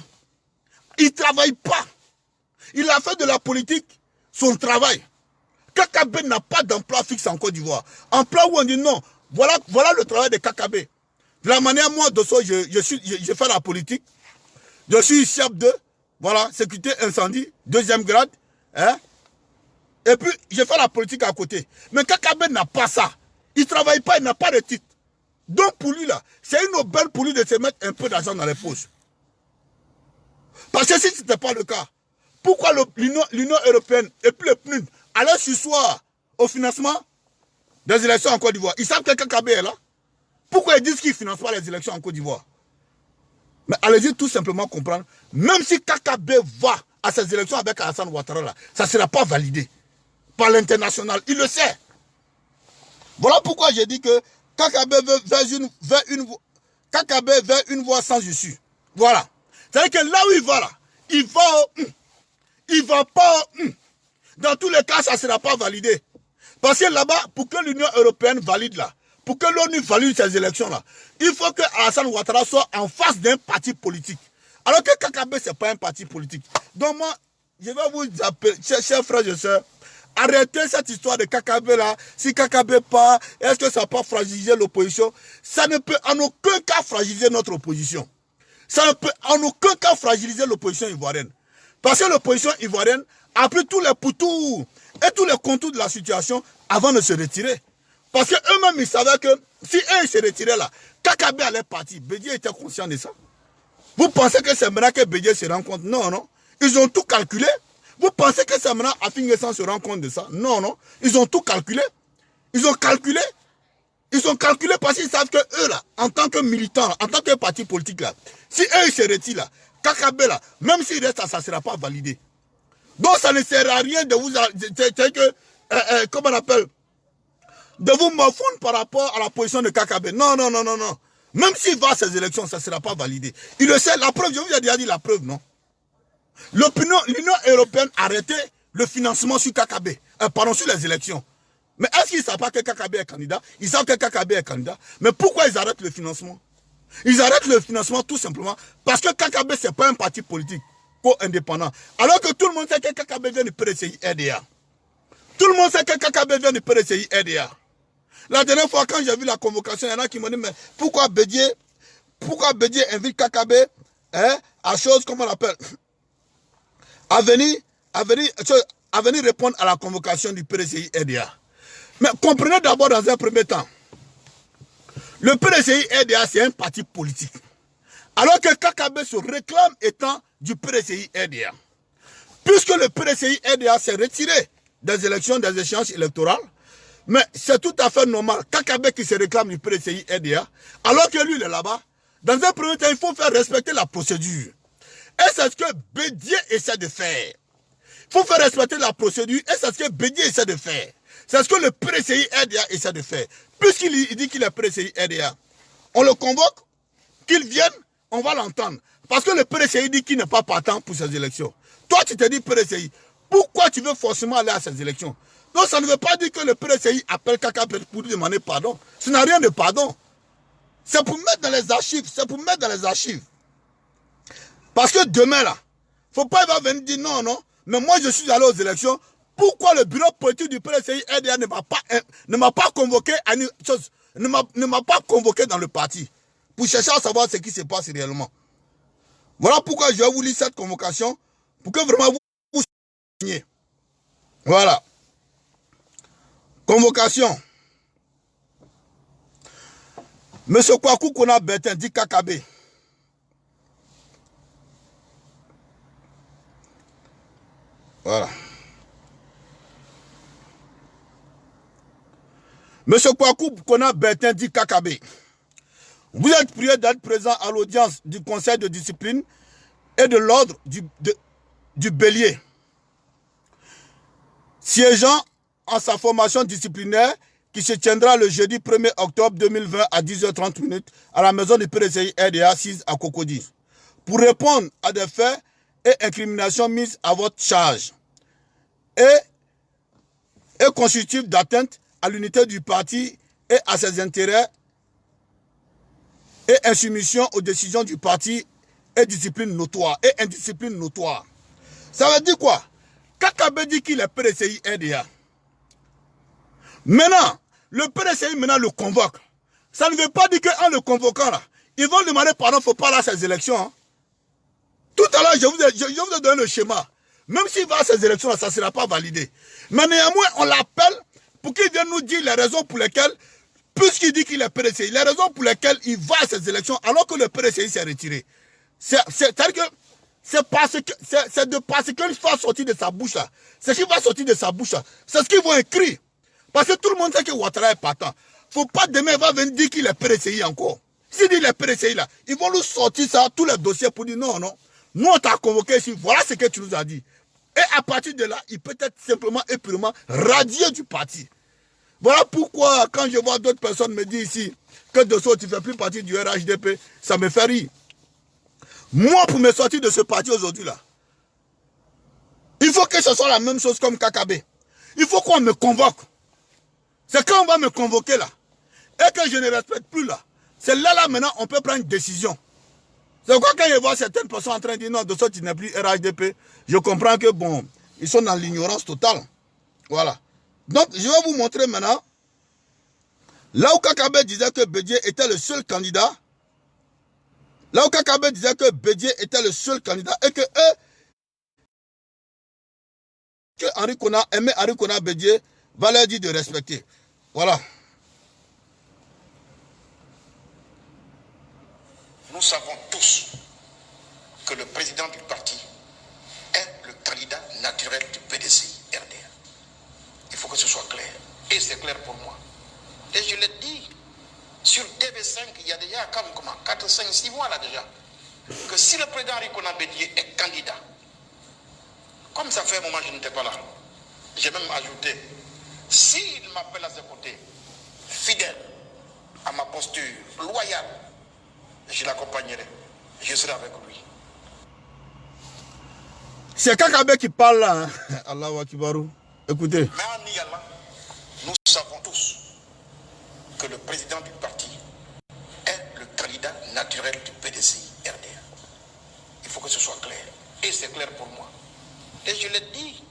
Il ne travaille pas. Il a fait de la politique son travail. Kakabe n'a pas d'emploi fixe en Côte d'Ivoire. Emploi où on dit non. Voilà le travail de Kakabe. De la manière, moi, de ça, je fais la politique. Je suis chef de, voilà, sécurité incendie, 2e grade. Hein? Et puis, je fais la politique à côté. Mais Kakabe n'a pas ça. Il ne travaille pas, il n'a pas de titre. Donc, pour lui, là, c'est une aubaine pour lui de se mettre un peu d'argent dans les poches. Parce que si ce n'était pas le cas, pourquoi l'Union européenne et puis le PNUD allez sursoir au financement des élections en Côte d'Ivoire. Ils savent que KKB est là. Pourquoi ils disent qu'ils ne financent pas les élections en Côte d'Ivoire? Mais allez-y tout simplement comprendre, même si KKB va à ces élections avec Alassane Ouattara, là, ça ne sera pas validé par l'international. Il le sait. Voilà pourquoi j'ai dit que KKB vers une voie sans issue. Voilà. C'est-à-dire que là où il va, là, il va pas. Dans tous les cas, ça ne sera pas validé. Parce que là-bas, pour que l'Union européenne valide là, pour que l'ONU valide ces élections-là, il faut que Alassane Ouattara soit en face d'un parti politique. Alors que KKB, ce n'est pas un parti politique. Donc moi, je vais vous appeler, chers frères et sœurs, arrêtez cette histoire de KKB là. Si KKB part, est-ce que ça peut fragiliser l'opposition? Ça ne peut en aucun cas fragiliser notre opposition. Ça ne peut en aucun cas fragiliser l'opposition ivoirienne. Parce que l'opposition ivoirienne a pris tous les poutous et tous les contours de la situation avant de se retirer. Parce qu'eux-mêmes, ils savaient que si eux, ils se retiraient là, KKB allait partir. Bédié était conscient de ça. Vous pensez que c'est maintenant que Bédié se rend compte? Non, non. Ils ont tout calculé. Vous pensez que c'est maintenant Afin-Guessan se rend compte de ça? Non, non. Ils ont tout calculé. Ils ont calculé. Ils ont calculé parce qu'ils savent que eux, là, en tant que militants, en tant que parti politique, là, si eux, ils se retirent là, KKB, là, même s'ils restent, ça ne sera pas validé. Donc, ça ne sert à rien de vous... comment on appelle? De vous morfondre par rapport à la position de KKB. Non, non, non, non, non. Même s'il va à ces élections, ça ne sera pas validé. Il le sait, la preuve, je vous ai déjà dit la preuve, non? L'Union européenne a arrêté le financement sur KKB, pardon, sur les élections. Mais est-ce qu'ils ne savent pas que KKB est candidat? Ils savent que KKB est candidat. Mais pourquoi ils arrêtent le financement? Ils arrêtent le financement tout simplement parce que KKB, ce n'est pas un parti politique co-indépendant. Alors que tout le monde sait que KKB vient du PDCI RDA. Tout le monde sait que KKB vient du PDCI RDA. La dernière fois, quand j'ai vu la convocation, il y en a qui m'ont dit, mais pourquoi Bédié invite KKB à chose, comment on l'appelle, à venir répondre à la convocation du PDCI RDA. Mais comprenez d'abord dans un premier temps, le PDCI RDA, c'est un parti politique. Alors que KKB se réclame étant du PDCI RDA. Puisque le PDCI RDA s'est retiré des élections, des échéances électorales, mais c'est tout à fait normal. KKB qui se réclame du PDCI RDA, alors que lui, il est là-bas. Dans un premier temps, il faut faire respecter la procédure. Et c'est ce que Bédié essaie de faire. Il faut faire respecter la procédure, et c'est ce que Bédié essaie de faire. C'est ce que le PDCI RDA essaie de faire. Puisqu'il dit qu'il est PDCI RDA, on le convoque, qu'il vienne, on va l'entendre. Parce que le PDCI dit qu'il n'est pas partant pour ces élections. Toi, tu te dis PDCI, pourquoi tu veux forcément aller à ces élections? Donc, ça ne veut pas dire que le PDCI appelle KKB pour lui demander pardon. Ce n'a rien de pardon. C'est pour mettre dans les archives. C'est pour mettre dans les archives. Parce que demain, là, il ne faut pas il va venir dire non, non, mais moi, je suis allé aux élections. Pourquoi le bureau politique du PDCI RDA ne m'a pas convoqué à une chose, ne m'a pas convoqué dans le parti pour chercher à savoir ce qui se passe réellement. Voilà pourquoi je vais vous lire cette convocation pour que vraiment vous signiez. Voilà. Convocation. Monsieur Kwaku Kona Bertin dit KKB. Voilà. Monsieur Kwaku Kona Bertin dit KKB. Vous êtes prié d'être présent à l'audience du conseil de discipline et de l'ordre du bélier, siégeant en sa formation disciplinaire qui se tiendra le jeudi 1er octobre 2020 à 10h30 à la maison du PDCI RDA 6 à Cocody, pour répondre à des faits et incriminations mises à votre charge et constitutifs d'atteinte à l'unité du parti et à ses intérêts et insoumission aux décisions du parti et discipline notoire. Et indiscipline notoire. Ça veut dire quoi? KKB dit qu'il est PDCI RDA. Maintenant, le PDCI maintenant le convoque. Ça ne veut pas dire qu'en le convoquant là, ils vont demander pardon, il ne faut pas aller à ces élections. Hein. Tout à l'heure, je vous ai donné le schéma. Même s'il va à ces élections là, ça ne sera pas validé. Mais néanmoins, on l'appelle pour qu'il vienne nous dire les raisons pour lesquelles, puisqu'il dit qu'il est PDCI, les raisons pour lesquelles il va à ces élections alors que le PDCI s'est retiré. C'est-à-dire que c'est de parce qu'il va sortir de sa bouche là. C'est ce qui va sortir de sa bouche là. C'est ce qu'ils vont écrire. Parce que tout le monde sait que Ouattara est partant. Faut pas demain il va venir dire qu'il est PDCI encore. S'il dit qu'il est PDCI là, ils vont nous sortir ça, tous les dossiers pour dire non, non. Nous on t'a convoqué ici, voilà ce que tu nous as dit. Et à partir de là, il peut être simplement et purement radié du parti. Voilà pourquoi quand je vois d'autres personnes me dire ici que Dosso tu ne fais plus partie du RHDP, ça me fait rire. Moi pour me sortir de ce parti aujourd'hui là, il faut que ce soit la même chose comme KKB. Il faut qu'on me convoque. C'est quand on va me convoquer là, et que je ne respecte plus là, c'est là maintenant on peut prendre une décision. C'est pourquoi quand je vois certaines personnes en train de dire non, Dosso tu n'es plus RHDP, je comprends que bon, ils sont dans l'ignorance totale. Voilà. Donc je vais vous montrer maintenant, là où KKB disait que Bédié était le seul candidat, là où KKB disait que Bédié était le seul candidat, et que eux, que Henri Konan aimait Henri Konan Bédié, va leur dire de respecter. Voilà. Nous savons tous que le président du parti est le candidat naturel du PDCI RDR. Il faut que ce soit clair. Et c'est clair pour moi. Et je l'ai dit sur TV5 il y a déjà comment 4, 5, 6 mois là déjà. Que si le président Henri Konan Bédié est candidat, comme ça fait un moment je n'étais pas là, j'ai même ajouté, s'il m'appelle à ses côtés, fidèle à ma posture, loyale, je l'accompagnerai. Je serai avec lui. C'est KKB qui parle là. Hein. Allahu Akbarou. Écoutez. Mais en Niala, nous savons tous que le président du parti est le candidat naturel du PDCI RDR. Il faut que ce soit clair. Et c'est clair pour moi. Et je l'ai dit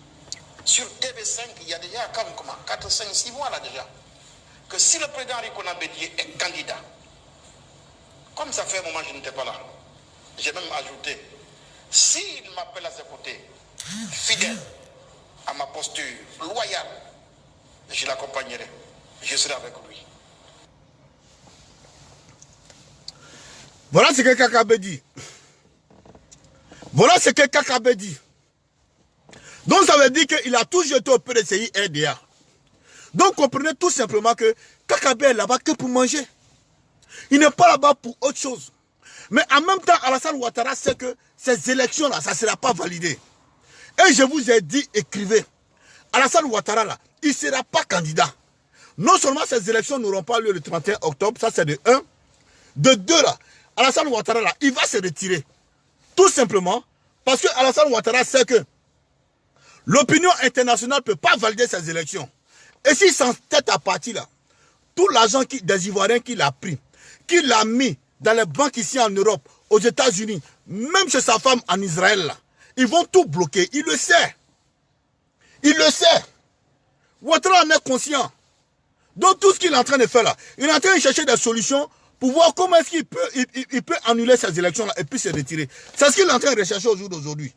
sur TV5 il y a déjà comment 4, 5, 6 mois là déjà. Que si le président Henri Konan Bédié est candidat, comme ça fait un moment je n'étais pas là, j'ai même ajouté, s'il m'appelle à ses côtés, fidèle à ma posture, loyale, je l'accompagnerai. Je serai avec lui. Voilà ce que KKB dit. Voilà ce que KKB dit. Donc ça veut dire qu'il a toujours été au PDCI RDA. Donc comprenez tout simplement que KKB est là-bas que pour manger. Il n'est pas là-bas pour autre chose. Mais en même temps, Alassane Ouattara sait que ces élections-là, ça ne sera pas validé. Et je vous ai dit, écrivez. Alassane Ouattara, là, il ne sera pas candidat. Non seulement ces élections n'auront pas lieu le 31 octobre, ça c'est de 1. De 2, là, Alassane Ouattara, là, il va se retirer. Tout simplement parce que Alassane Ouattara sait que l'opinion internationale ne peut pas valider ces élections. Et s'il s'entête à partir là, tout l'argent des Ivoiriens qu'il a pris, qu'il a mis dans les banques ici en Europe, aux États-Unis, même chez sa femme en Israël, là, ils vont tout bloquer. Il le sait. Il le sait. Ouattara en est conscient. Donc tout ce qu'il est en train de faire là, il est en train de chercher des solutions pour voir comment est-ce qu'il peut, il peut annuler ces élections-là et puis se retirer. C'est ce qu'il est en train de rechercher au jour d'aujourd'hui.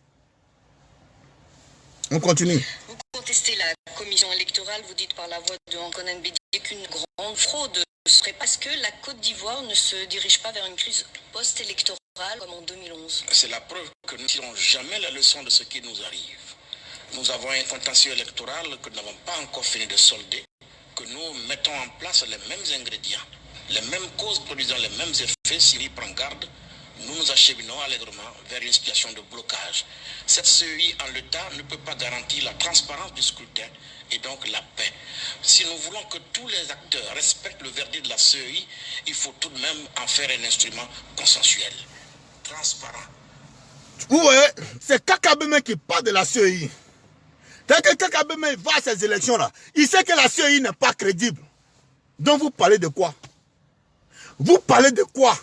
On continue. Vous contestez la commission électorale, vous dites par la voix de Konan Bédié qu'une grande fraude serait parce que la Côte d'Ivoire ne se dirige pas vers une crise post-électorale comme en 2011. C'est la preuve que nous ne tirons jamais la leçon de ce qui nous arrive. Nous avons un contentieux électoral que nous n'avons pas encore fini de solder, que nous mettons en place les mêmes ingrédients, les mêmes causes produisant les mêmes effets. S'il y prend garde, nous nous acheminons allègrement vers une situation de blocage. Cette CEI en l'état ne peut pas garantir la transparence du scrutin et donc la paix. Si nous voulons que tous les acteurs respectent le verdict de la CEI, il faut tout de même en faire un instrument consensuel, transparent. Oui, c'est KKB qui parle de la CEI. Dès que KKB va à ces élections-là, il sait que la CEI n'est pas crédible. Donc vous parlez de quoi? Vous parlez de quoi?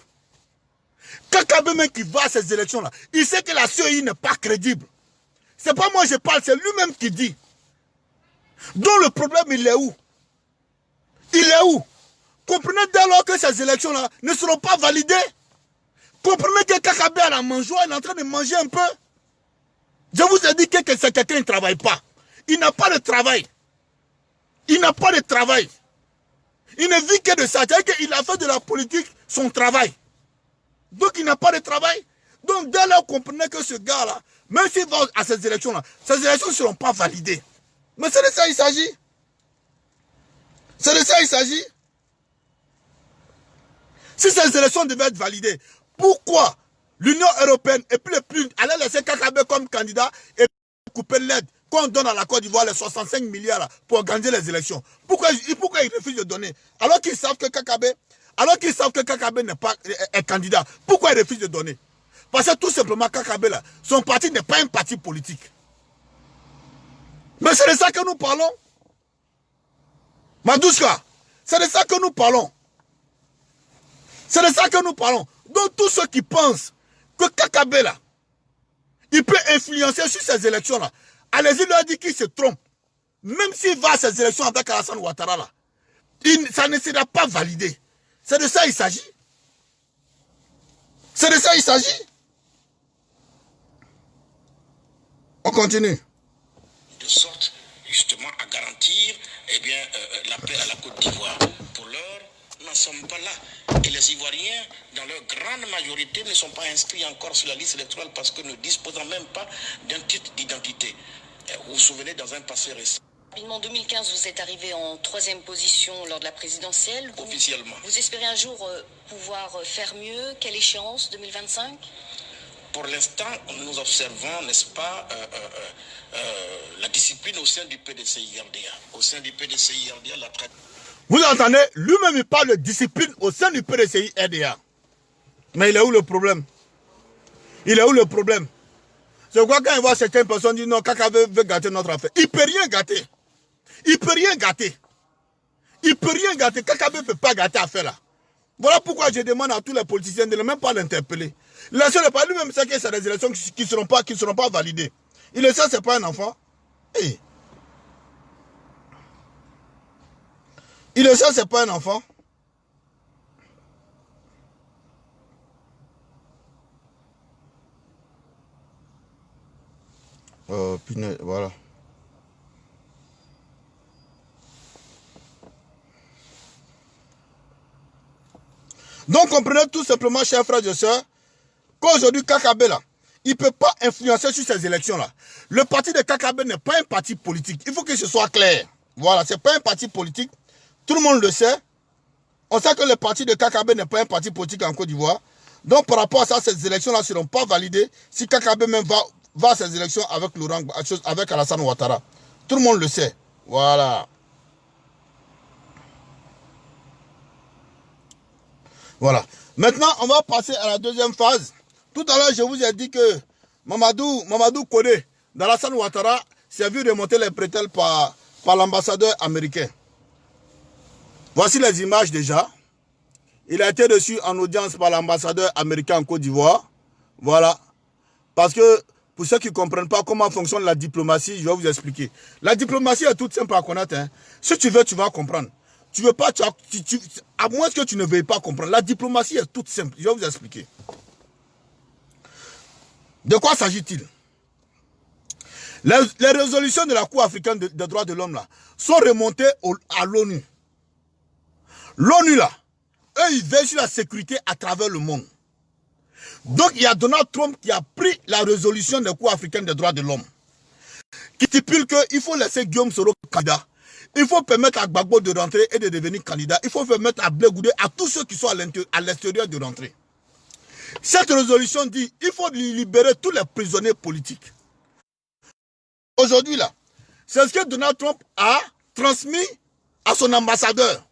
KKB qui va à ces élections-là, il sait que la CEI n'est pas crédible. C'est pas moi je parle, c'est lui-même qui dit. Donc le problème, il est où? Il est où? Comprenez dès lors que ces élections-là ne seront pas validées. Comprenez que KKB à la mangeoire, il est en train de manger un peu. Je vous ai dit que c'est quelqu'un qui ne travaille pas. Il n'a pas de travail. Il n'a pas de travail. Il ne vit que de ça. C'est-à-dire qu'il a fait de la politique son travail. Donc il n'a pas de travail. Donc, dès lors, comprenez que ce gars-là, même s'il va à ces élections-là, ces élections ne seront pas validées. Mais c'est de ça qu'il s'agit. C'est de ça qu'il s'agit. Si ces élections devaient être validées, pourquoi l'Union européenne et puis le plus allait laisser Kakabe comme candidat et couper l'aide qu'on donne à la Côte d'Ivoire les 65 milliards là, pour organiser les élections? Pourquoi ils refusent de donner? Alors qu'ils savent que Kakabe n'est pas est candidat. Pourquoi ils refusent de donner? Parce que tout simplement Kakabe là, son parti n'est pas un parti politique. Mais c'est de ça que nous parlons. Madouska, c'est de ça que nous parlons. C'est de ça que nous parlons. Donc tous ceux qui pensent que Kakabe là, il peut influencer sur ces élections là, allez-y leur dire qu'il se trompe. Même s'il va à ces élections avec Alassane Ouattara là, ça ne sera pas validé. C'est de ça qu'il s'agit. C'est de ça qu'il s'agit. On continue. De sorte justement à garantir la paix à la Côte d'Ivoire. Pour l'heure, nous n'en sommes pas là. Et les Ivoiriens, dans leur grande majorité, ne sont pas inscrits encore sur la liste électorale parce que ne disposant même pas d'un titre d'identité. Vous vous souvenez, dans un passé récent. En 2015, vous êtes arrivé en 3e position lors de la présidentielle. Officiellement. Vous espérez un jour pouvoir faire mieux? Quelle échéance? 2025? Pour l'instant, nous observons, n'est-ce pas, la discipline au sein du PDCI-RDA. Au sein du PDCI-RDA, la traite. Vous entendez? Lui-même, il parle de discipline au sein du PDCI-RDA. Mais il est où le problème? Il est où le problème? C'est quoi quand il voit certaines personnes dire non, Kakabe veut gâter notre affaire? Il ne peut rien gâter. Il ne peut rien gâter. Il ne peut rien gâter. Kakabe ne peut pas gâter l'affaire là. Voilà pourquoi je demande à tous les politiciens de ne même pas l'interpeller. Laissez-le pas. Lui-même sait que c'est des élections qui ne seront pas validées. Il le sait, ce n'est pas un enfant. Hey. Il le sait, ce n'est pas un enfant. Voilà. Donc, comprenez tout simplement, chers frères et sœurs, qu'aujourd'hui, Kakabe, là, il ne peut pas influencer sur ces élections-là. Le parti de Kakabe n'est pas un parti politique. Il faut que ce soit clair. Voilà, ce n'est pas un parti politique. Tout le monde le sait. On sait que le parti de Kakabe n'est pas un parti politique en Côte d'Ivoire. Donc, par rapport à ça, ces élections-là ne seront pas validées si Kakabe même va à ces élections avec Alassane Ouattara. Tout le monde le sait. Voilà. Voilà. Maintenant, on va passer à la deuxième phase. Tout à l'heure, je vous ai dit que Mamadou Kodé, d'Alassane Ouattara, s'est vu remonter les bretelles par l'ambassadeur américain. Voici les images déjà. Il a été reçu en audience par l'ambassadeur américain en Côte d'Ivoire. Voilà. Parce que, pour ceux qui ne comprennent pas comment fonctionne la diplomatie, je vais vous expliquer. La diplomatie est toute simple à connaître. Hein. Si tu veux, tu vas comprendre. Tu veux pas, à moins que tu ne veuilles pas comprendre. La diplomatie est toute simple. Je vais vous expliquer. De quoi s'agit-il? Les résolutions de la Cour africaine des droits de l'homme là sont remontées à l'ONU. L'ONU là, eux ils veillent sur la sécurité à travers le monde. Donc il y a Donald Trump qui a pris la résolution de la Cour africaine des droits de l'homme qui stipule qu'il faut laisser Guillaume Soro candidat. Il faut permettre à Gbagbo de rentrer et de devenir candidat. Il faut permettre à Blé Goudé, à tous ceux qui sont à l'extérieur de rentrer. Cette résolution dit qu'il faut libérer tous les prisonniers politiques. Aujourd'hui là, c'est ce que Donald Trump a transmis à son ambassadeur.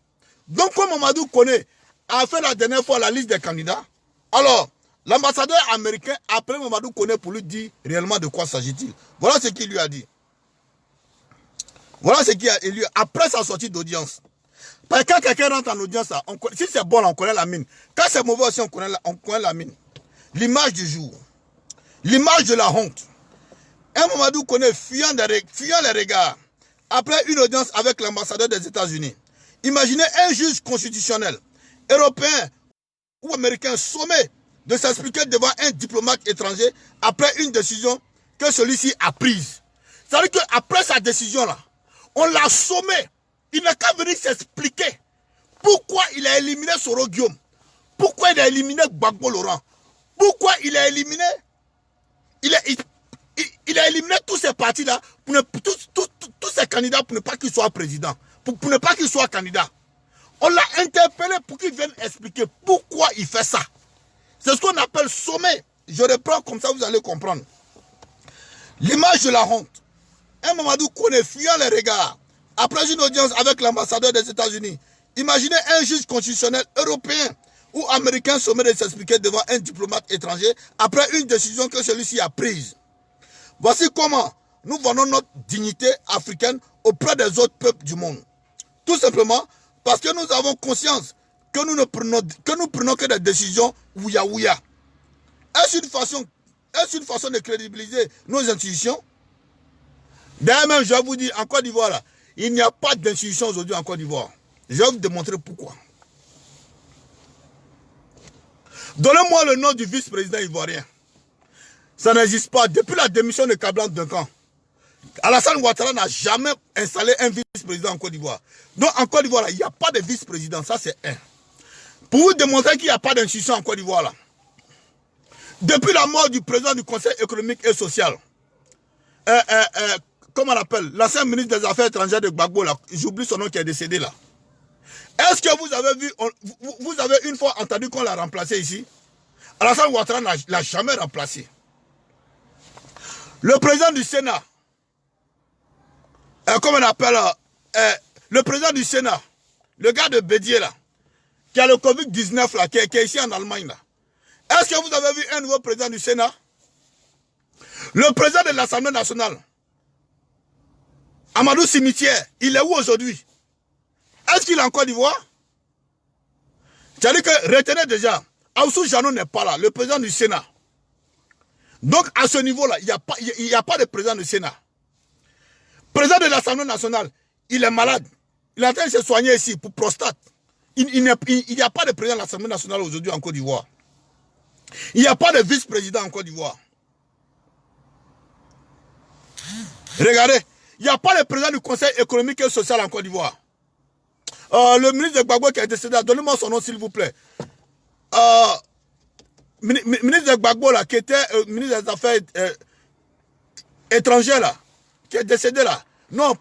Donc comme Mamadou Koné a fait la dernière fois la liste des candidats, alors l'ambassadeur américain a appelé Mamadou Koné pour lui dire réellement de quoi s'agit-il. Voilà ce qu'il lui a dit. Voilà ce qu'il a élu après sa sortie d'audience. Parce que quand quelqu'un rentre en audience, si c'est bon, on connaît la mine. Quand c'est mauvais aussi, on connaît la mine. L'image du jour. L'image de la honte. Un Mamadou Koné fuyant les regards après une audience avec l'ambassadeur des États-Unis. Imaginez un juge constitutionnel, européen ou américain sommé de s'expliquer devant un diplomate étranger après une décision que celui-ci a prise. C'est-à-dire qu'après sa décision-là, on l'a sommé. Il n'a qu'à venir s'expliquer pourquoi il a éliminé Soro Guillaume, pourquoi il a éliminé Gbagbo Laurent, Pourquoi il a éliminé? Il a éliminé tous ces partis-là, tous ces candidats pour ne pas qu'il soit président, pour ne pas qu'il soit candidat. On l'a interpellé pour qu'il vienne expliquer pourquoi il fait ça. C'est ce qu'on appelle sommet. Je reprends comme ça, vous allez comprendre. L'image de la honte. Un Mamadou Koné fuyant les regards après une audience avec l'ambassadeur des États-Unis. Imaginez un juge constitutionnel européen ou américain sommet de s'expliquer devant un diplomate étranger après une décision que celui-ci a prise. Voici comment nous vendons notre dignité africaine auprès des autres peuples du monde. Tout simplement parce que nous avons conscience que nous ne prenons que des décisions ouya-ouya. Est-ce une façon de crédibiliser nos institutions? D'ailleurs même, je vais vous dire, en Côte d'Ivoire, là, il n'y a pas d'institution aujourd'hui en Côte d'Ivoire. Je vais vous démontrer pourquoi. Donnez-moi le nom du vice-président ivoirien. Ça n'existe pas. Depuis la démission de Kablan Duncan, Alassane Ouattara n'a jamais installé un vice-président en Côte d'Ivoire. Donc en Côte d'Ivoire, il n'y a pas de vice-président. Ça, c'est un. Pour vous démontrer qu'il n'y a pas d'institution en Côte d'Ivoire, là. Depuis la mort du président du Conseil économique et social, comment on appelle, l'ancien ministre des Affaires étrangères de Gbagbo, là, j'oublie son nom qui est décédé là. Est-ce que vous avez vu, vous avez une fois entendu qu'on l'a remplacé ici? Alassane Ouattara ne l'a jamais remplacé. Le président du Sénat, comment on appelle, le président du Sénat, le gars de Bédier là, qui a le Covid-19 là, qui est ici en Allemagne là. Est-ce que vous avez vu un nouveau président du Sénat? Le président de l'Assemblée nationale, Amadou Cimetière, il est où aujourd'hui? Est-ce qu'il est en Côte d'Ivoire? C'est-à-dire que, retenez déjà, Aoussou Jano n'est pas là, le président du Sénat. Donc, à ce niveau-là, il n'y a pas de président du Sénat. Président de l'Assemblée nationale, il est malade. Il est en train de se soigner ici pour prostate. Il n'y a pas de président de l'Assemblée nationale aujourd'hui en Côte d'Ivoire. Il n'y a pas de vice-président en Côte d'Ivoire. Regardez, il n'y a pas de président du Conseil économique et social en Côte d'Ivoire. Le ministre de Gbagbo qui est décédé, donnez-moi son nom s'il vous plaît. Ministre de Gbagbo là, qui était ministre des Affaires étrangères là, qui est décédé là. Non,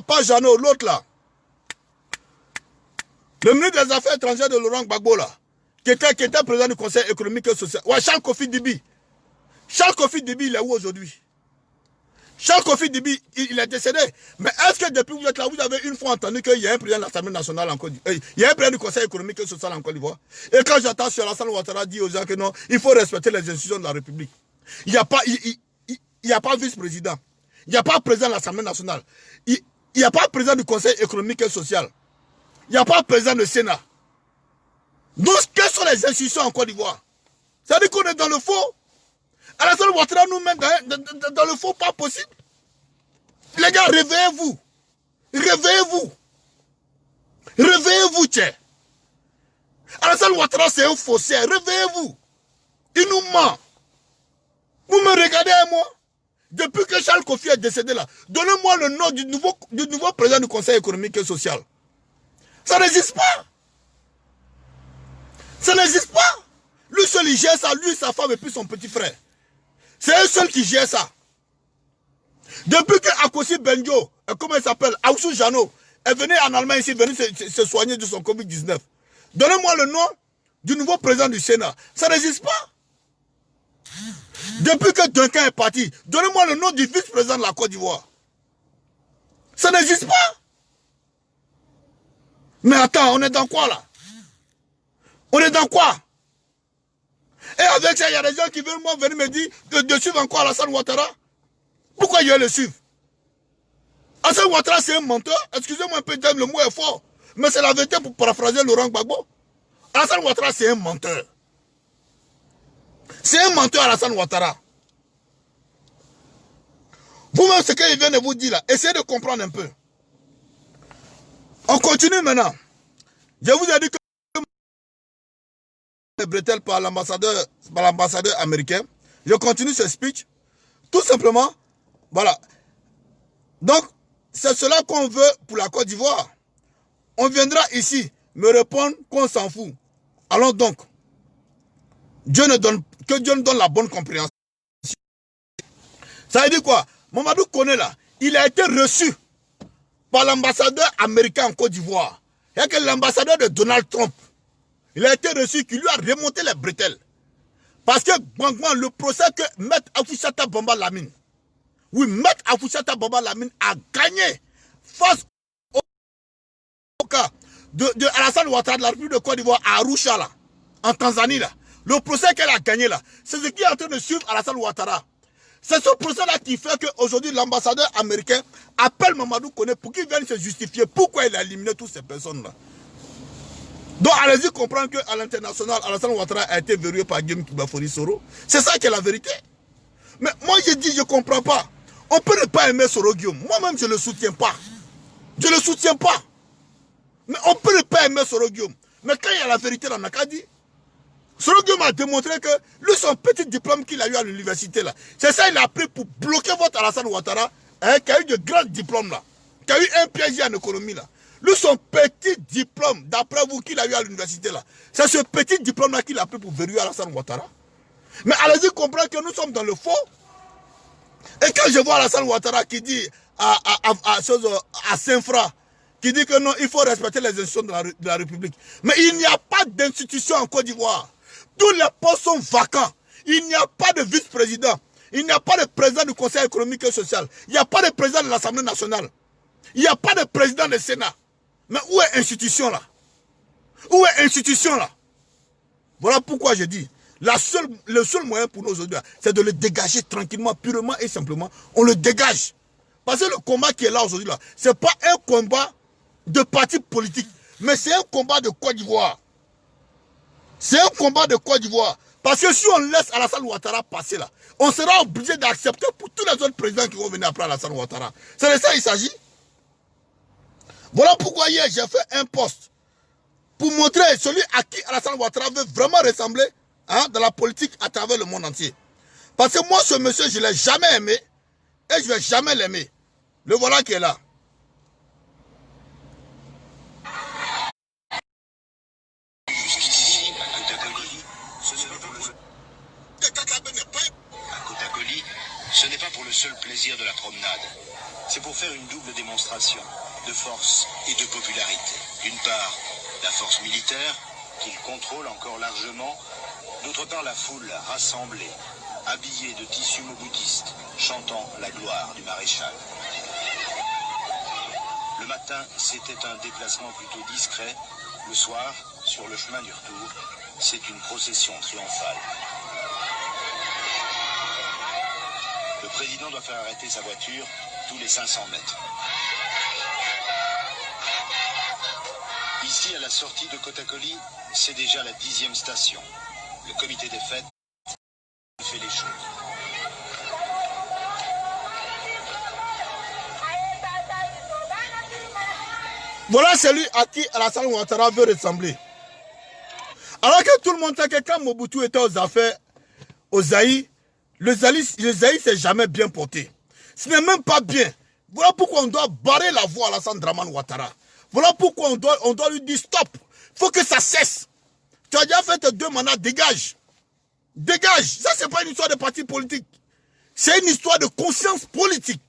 pas Jeannot, l'autre là. Le ministre des Affaires étrangères de Laurent Gbagbo là, qui était président du Conseil économique et social. Ouais, Charles Kofi Dibi. Charles Kofi Dibi, il est où aujourd'hui? Charles Kofi Dibi, il est décédé. Mais est-ce que depuis que vous êtes là, vous avez une fois entendu qu'il y a un président de l'Assemblée nationale en Côte d'Ivoire? Il y a un président du Conseil économique et social en Côte d'Ivoire. Et quand j'entends sur Alassane Ouattara dire aux gens que non, il faut respecter les institutions de la République. Il n'y a pas vice-président. Il n'y a pas président de l'Assemblée nationale. Il n'y a pas président du Conseil économique et social. Il n'y a pas président du Sénat. Donc, quelles sont les institutions en Côte d'Ivoire? Ça veut dire qu'on est dans le faux. Alassane Ouattara nous met dans le faux, pas possible. Les gars, réveillez-vous. Réveillez-vous. Réveillez-vous, tiens. Alassane Ouattara, c'est un faussaire. Réveillez-vous. Il nous ment. Vous me regardez à moi. Depuis que Charles Kofi est décédé là, donnez-moi le nom du nouveau président du Conseil économique et social. Ça n'existe pas. Ça n'existe pas. Lui seul, il gère ça. Lui, sa femme et puis son petit frère. C'est eux seuls qui gèrent ça. Depuis que Akosi Benjo, comment il s'appelle, Aoussou Jano, est venu en Allemagne ici, venu se soigner de son Covid-19. Donnez-moi le nom du nouveau président du Sénat. Ça n'existe pas. Depuis que Duncan est parti, donnez-moi le nom du vice-président de la Côte d'Ivoire. Ça n'existe pas. Mais attends, on est dans quoi là? On est dans quoi? Et avec ça, il y a des gens qui veulent venir me dire de suivre encore Alassane Ouattara. Pourquoi il veut le suivre? Alassane Ouattara, c'est un menteur. Excusez-moi un peu, le mot est fort. Mais c'est la vérité pour paraphraser Laurent Gbagbo. Alassane Ouattara, c'est un menteur. C'est un menteur, Alassane Ouattara. Vous-même, ce qu'il vient de vous dire là, essayez de comprendre un peu. On continue maintenant. Je vous ai dit que bretelles par l'ambassadeur américain. Je continue ce speech. Tout simplement, voilà. Donc, c'est cela qu'on veut pour la Côte d'Ivoire. On viendra ici me répondre qu'on s'en fout. Allons donc. Que Dieu nous donne la bonne compréhension. Ça veut dire quoi? Mamadou Koné là, il a été reçu par l'ambassadeur américain en Côte d'Ivoire. Il y a que l'ambassadeur de Donald Trump. Il a été reçu, qui lui a remonté les bretelles. Parce que, le procès que Maître Afoussata Bamba Lamine, oui, Maître Afoussata Bamba Lamine a gagné face au cas de Alassane Ouattara de la République de Côte d'Ivoire à Arusha, là, en Tanzanie, là. Le procès qu'elle a gagné, là, c'est ce qui est en train de suivre Alassane Ouattara. C'est ce procès-là qui fait qu'aujourd'hui, l'ambassadeur américain appelle Mamadou Koné pour qu'il vienne se justifier pourquoi il a éliminé toutes ces personnes-là. Donc, allez-y comprendre qu'à l'international, Alassane Ouattara a été verrouillé par Guillaume Kibafori Soro. C'est ça qui est la vérité. Mais moi, je dis, je ne comprends pas. On peut ne pas aimer Soro Guillaume. Moi-même, je ne le soutiens pas. Je ne le soutiens pas. Mais on peut ne pas aimer Soro Guillaume. Mais quand il y a la vérité dans Nakadi, Soro Guillaume a démontré que lui, son petit diplôme qu'il a eu à l'université, là, c'est ça qu'il a pris pour bloquer votre Alassane Ouattara, hein, qui a eu de grands diplômes, là, qui a eu un PhD en économie, là. Lui, son petit diplôme, d'après vous, qu'il a eu à l'université, là, c'est ce petit diplôme-là qu'il a pris pour verrouiller Alassane Ouattara. Mais allez-y comprendre que nous sommes dans le faux. Et quand je vois Alassane Ouattara qui dit à Saint-Fra, qui dit que non, il faut respecter les institutions de la République. Mais il n'y a pas d'institution en Côte d'Ivoire. Tous les postes sont vacants. Il n'y a pas de vice-président. Il n'y a pas de président du Conseil économique et social. Il n'y a pas de président de l'Assemblée nationale. Il n'y a pas de président du Sénat. Mais où est l'institution là? Où est l'institution là? Voilà pourquoi je dis, le seul moyen pour nous aujourd'hui, c'est de le dégager tranquillement, purement et simplement. On le dégage. Parce que le combat qui est là aujourd'hui, ce n'est pas un combat de parti politique, mais c'est un combat de Côte d'Ivoire. C'est un combat de Côte d'Ivoire. Parce que si on laisse Alassane Ouattara passer là, on sera obligé d'accepter pour tous les autres présidents qui vont venir après Alassane Ouattara. C'est de ça qu'il s'agit. Voilà pourquoi hier j'ai fait un post pour montrer celui à qui Alassane Ouattara veut vraiment ressembler, hein, dans la politique à travers le monde entier. Parce que moi, ce monsieur, je ne l'ai jamais aimé et je ne vais jamais l'aimer. Le voilà qui est là. Ce n'est pas pour le seul plaisir de la promenade. C'est pour faire une double démonstration de force et de popularité. D'une part, la force militaire, qu'il contrôle encore largement. D'autre part, la foule rassemblée, habillée de tissus moboutistes, chantant la gloire du maréchal. Le matin, c'était un déplacement plutôt discret. Le soir, sur le chemin du retour, c'est une procession triomphale. Le président doit faire arrêter sa voiture tous les 500 mètres. Ici, à la sortie de Kotakoli, c'est déjà la 10e station. Le comité des fêtes fait les choses. Voilà celui à qui Alassane Ouattara veut ressembler. Alors que tout le monde sait que quand Mobutu était aux affaires, au Zaïre, le Zaïre s'est jamais bien porté. Ce n'est même pas bien. Voilà pourquoi on doit barrer la voie à Alassane Dramane Ouattara. Voilà pourquoi on doit lui dire stop. Il faut que ça cesse. Tu as déjà fait tes 2 mandats, dégage. Dégage. Ça, ce n'est pas une histoire de parti politique. C'est une histoire de conscience politique.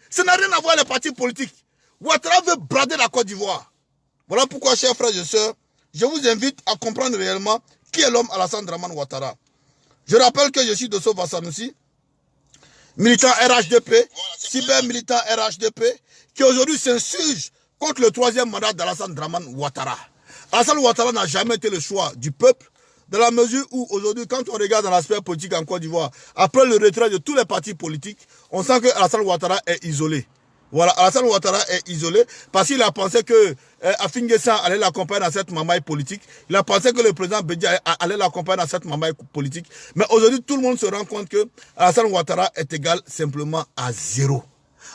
Ça n'a rien à voir avec les partis politiques. Ouattara veut brader la Côte d'Ivoire. Voilà pourquoi, chers frères et sœurs, je vous invite à comprendre réellement qui est l'homme Alassane Dramane Ouattara. Je rappelle que je suis Dosso Vassanoussi, militant RHDP, cyber-militant RHDP, qui aujourd'hui s'insurge contre le 3e mandat d'Alassane Dramane Ouattara. Alassane Ouattara n'a jamais été le choix du peuple, dans la mesure où aujourd'hui, quand on regarde dans l'aspect politique en Côte d'Ivoire, après le retrait de tous les partis politiques, on sent que Alassane Ouattara est isolé. Voilà, Alassane Ouattara est isolé parce qu'il a pensé que Afinguessan allait l'accompagner dans cette mamaille politique. Il a pensé que le président Bédia allait l'accompagner dans cette mamaille politique. Mais aujourd'hui, tout le monde se rend compte que Alassane Ouattara est égal simplement à 0.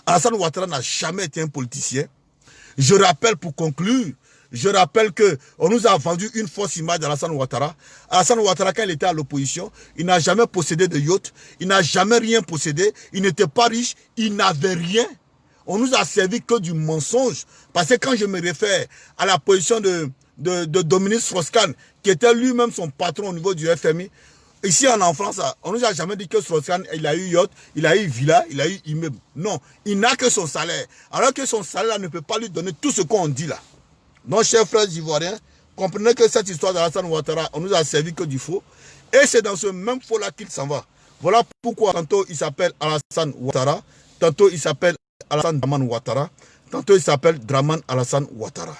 Alassane Ouattara n'a jamais été un politicien. Je rappelle pour conclure, je rappelle qu'on nous a vendu une fausse image d'Alassane Ouattara. Alassane Ouattara, quand il était à l'opposition, il n'a jamais possédé de yacht, il n'a jamais rien possédé, il n'était pas riche, il n'avait rien. On nous a servi que du mensonge. Parce que quand je me réfère à la position de Dominique Strauss-Kahn, qui était lui-même son patron au niveau du FMI, Ici en France, on ne nous a jamais dit que Strauss-Kahn, il a eu yacht, il a eu villa, il a eu immeuble. Non, il n'a que son salaire. Alors que son salaire ne peut pas lui donner tout ce qu'on dit là. Donc, chers frères ivoiriens, comprenez que cette histoire d'Alassane Ouattara, on nous a servi que du faux. Et c'est dans ce même faux-là qu'il s'en va. Voilà pourquoi tantôt il s'appelle Alassane Ouattara, tantôt il s'appelle Alassane Draman Ouattara, tantôt il s'appelle Draman Alassane Ouattara.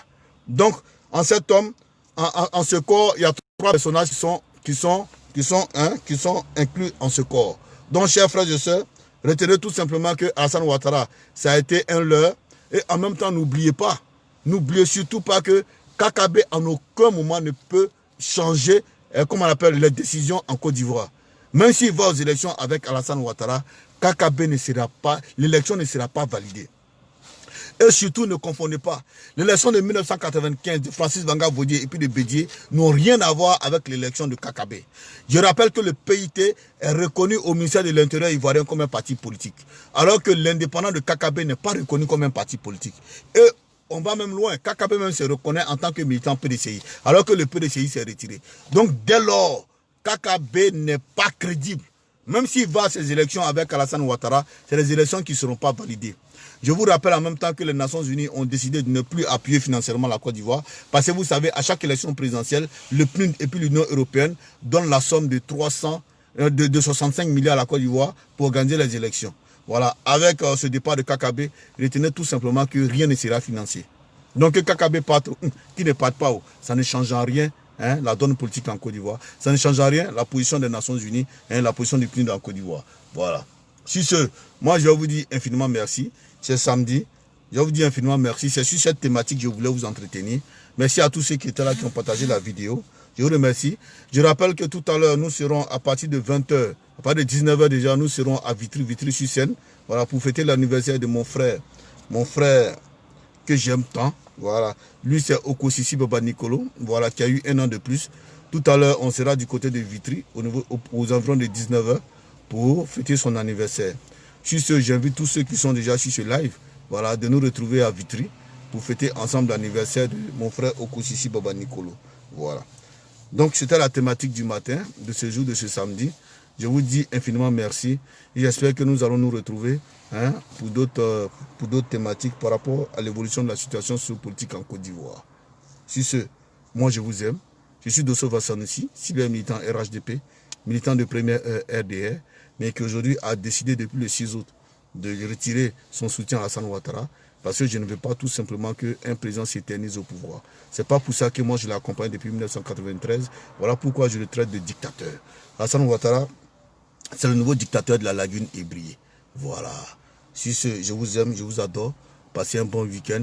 Donc, en cet homme, en ce corps, il y a 3 personnages qui sont inclus en ce corps. Donc, chers frères et sœurs, retenez tout simplement que Alassane Ouattara, ça a été un leurre. Et en même temps, n'oubliez surtout pas que Kakabe en aucun moment ne peut changer, comment on appelle, les décisions en Côte d'Ivoire. Même s'il va aux élections avec Alassane Ouattara, Kakabe ne sera pas, l'élection ne sera pas validée. Et surtout, ne confondez pas, l'élection de 1995 de Francis Vanga Vaudier et puis de Bédier n'ont rien à voir avec l'élection de Kakabe. Je rappelle que le PIT est reconnu au ministère de l'Intérieur ivoirien comme un parti politique, alors que l'indépendant de Kakabe n'est pas reconnu comme un parti politique. Et on va même loin, Kakabe même se reconnaît en tant que militant PDCI, alors que le PDCI s'est retiré. Donc dès lors, Kakabe n'est pas crédible. Même s'il va à ces élections avec Alassane Ouattara, c'est des élections qui ne seront pas validées. Je vous rappelle en même temps que les Nations Unies ont décidé de ne plus appuyer financièrement la Côte d'Ivoire, parce que vous savez, à chaque élection présidentielle, le PNUD et puis l'Union européenne donnent la somme de 65 milliards à la Côte d'Ivoire pour organiser les élections. Voilà, avec ce départ de Kakabe, retenez tout simplement que rien ne sera financé. Donc que Kakabe parte, qui ne parte pas, ça ne change en rien. La donne politique en Côte d'Ivoire. Ça ne change en rien la position des Nations Unies, la position du PNUD en Côte d'Ivoire. Voilà. Sur ce, moi je vous dis infiniment merci. C'est samedi. Je vous dis infiniment merci. C'est sur cette thématique que je voulais vous entretenir. Merci à tous ceux qui étaient là, qui ont partagé la vidéo. Je vous remercie. Je rappelle que tout à l'heure, nous serons à partir de 20h, à partir de 19h déjà, nous serons à Vitry-sur-Seine. Voilà, pour fêter l'anniversaire de mon frère que j'aime tant. Voilà, lui c'est Okosisi Baba Nicolo, voilà, qui a eu 1 an de plus. Tout à l'heure, on sera du côté de Vitry, aux environs de 19h, pour fêter son anniversaire. Sur ce, j'invite tous ceux qui sont déjà sur ce live, voilà, de nous retrouver à Vitry, pour fêter ensemble l'anniversaire de mon frère Okosisi Baba Nicolo. Voilà. Donc, c'était la thématique du matin, de ce jour, de ce samedi. Je vous dis infiniment merci. J'espère que nous allons nous retrouver pour d'autres thématiques par rapport à l'évolution de la situation sociopolitique en Côte d'Ivoire. Sur ce, moi je vous aime. Je suis Dosso Vassanossi, cyber-militant RHDP, militant de première RDR, mais qui aujourd'hui a décidé depuis le 6 août de retirer son soutien à Alassane Ouattara, parce que je ne veux pas tout simplement qu'un président s'éternise au pouvoir. C'est pas pour ça que moi je l'accompagne depuis 1993. Voilà pourquoi je le traite de dictateur. Alassane Ouattara, c'est le nouveau dictateur de la lagune ébriée. Voilà. Sur ce, je vous aime, je vous adore. Passez un bon week-end.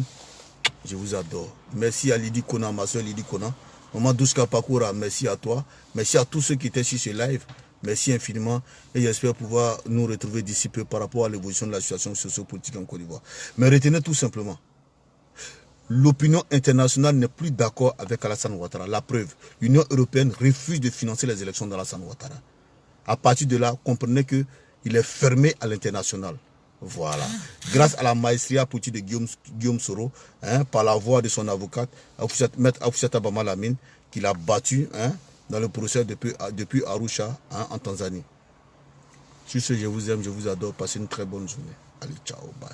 Je vous adore. Merci à Lydie Kona, ma soeur Lydie Kona. Maman Douska Pakoura, merci à toi. Merci à tous ceux qui étaient sur ce live. Merci infiniment. Et j'espère pouvoir nous retrouver d'ici peu par rapport à l'évolution de la situation sociopolitique en Côte d'Ivoire. Mais retenez tout simplement, l'opinion internationale n'est plus d'accord avec Alassane Ouattara. La preuve, l'Union européenne refuse de financer les élections d'Alassane Ouattara. À partir de là, comprenez qu'il est fermé à l'international. Voilà. Grâce à la maestria politique de Guillaume Soro, par la voix de son avocate, Maître Afoussata Bamalamine, qui l'a battu dans le procès depuis Arusha, en Tanzanie. Sur ce, je vous aime, je vous adore. Passez une très bonne journée. Allez, ciao, bye.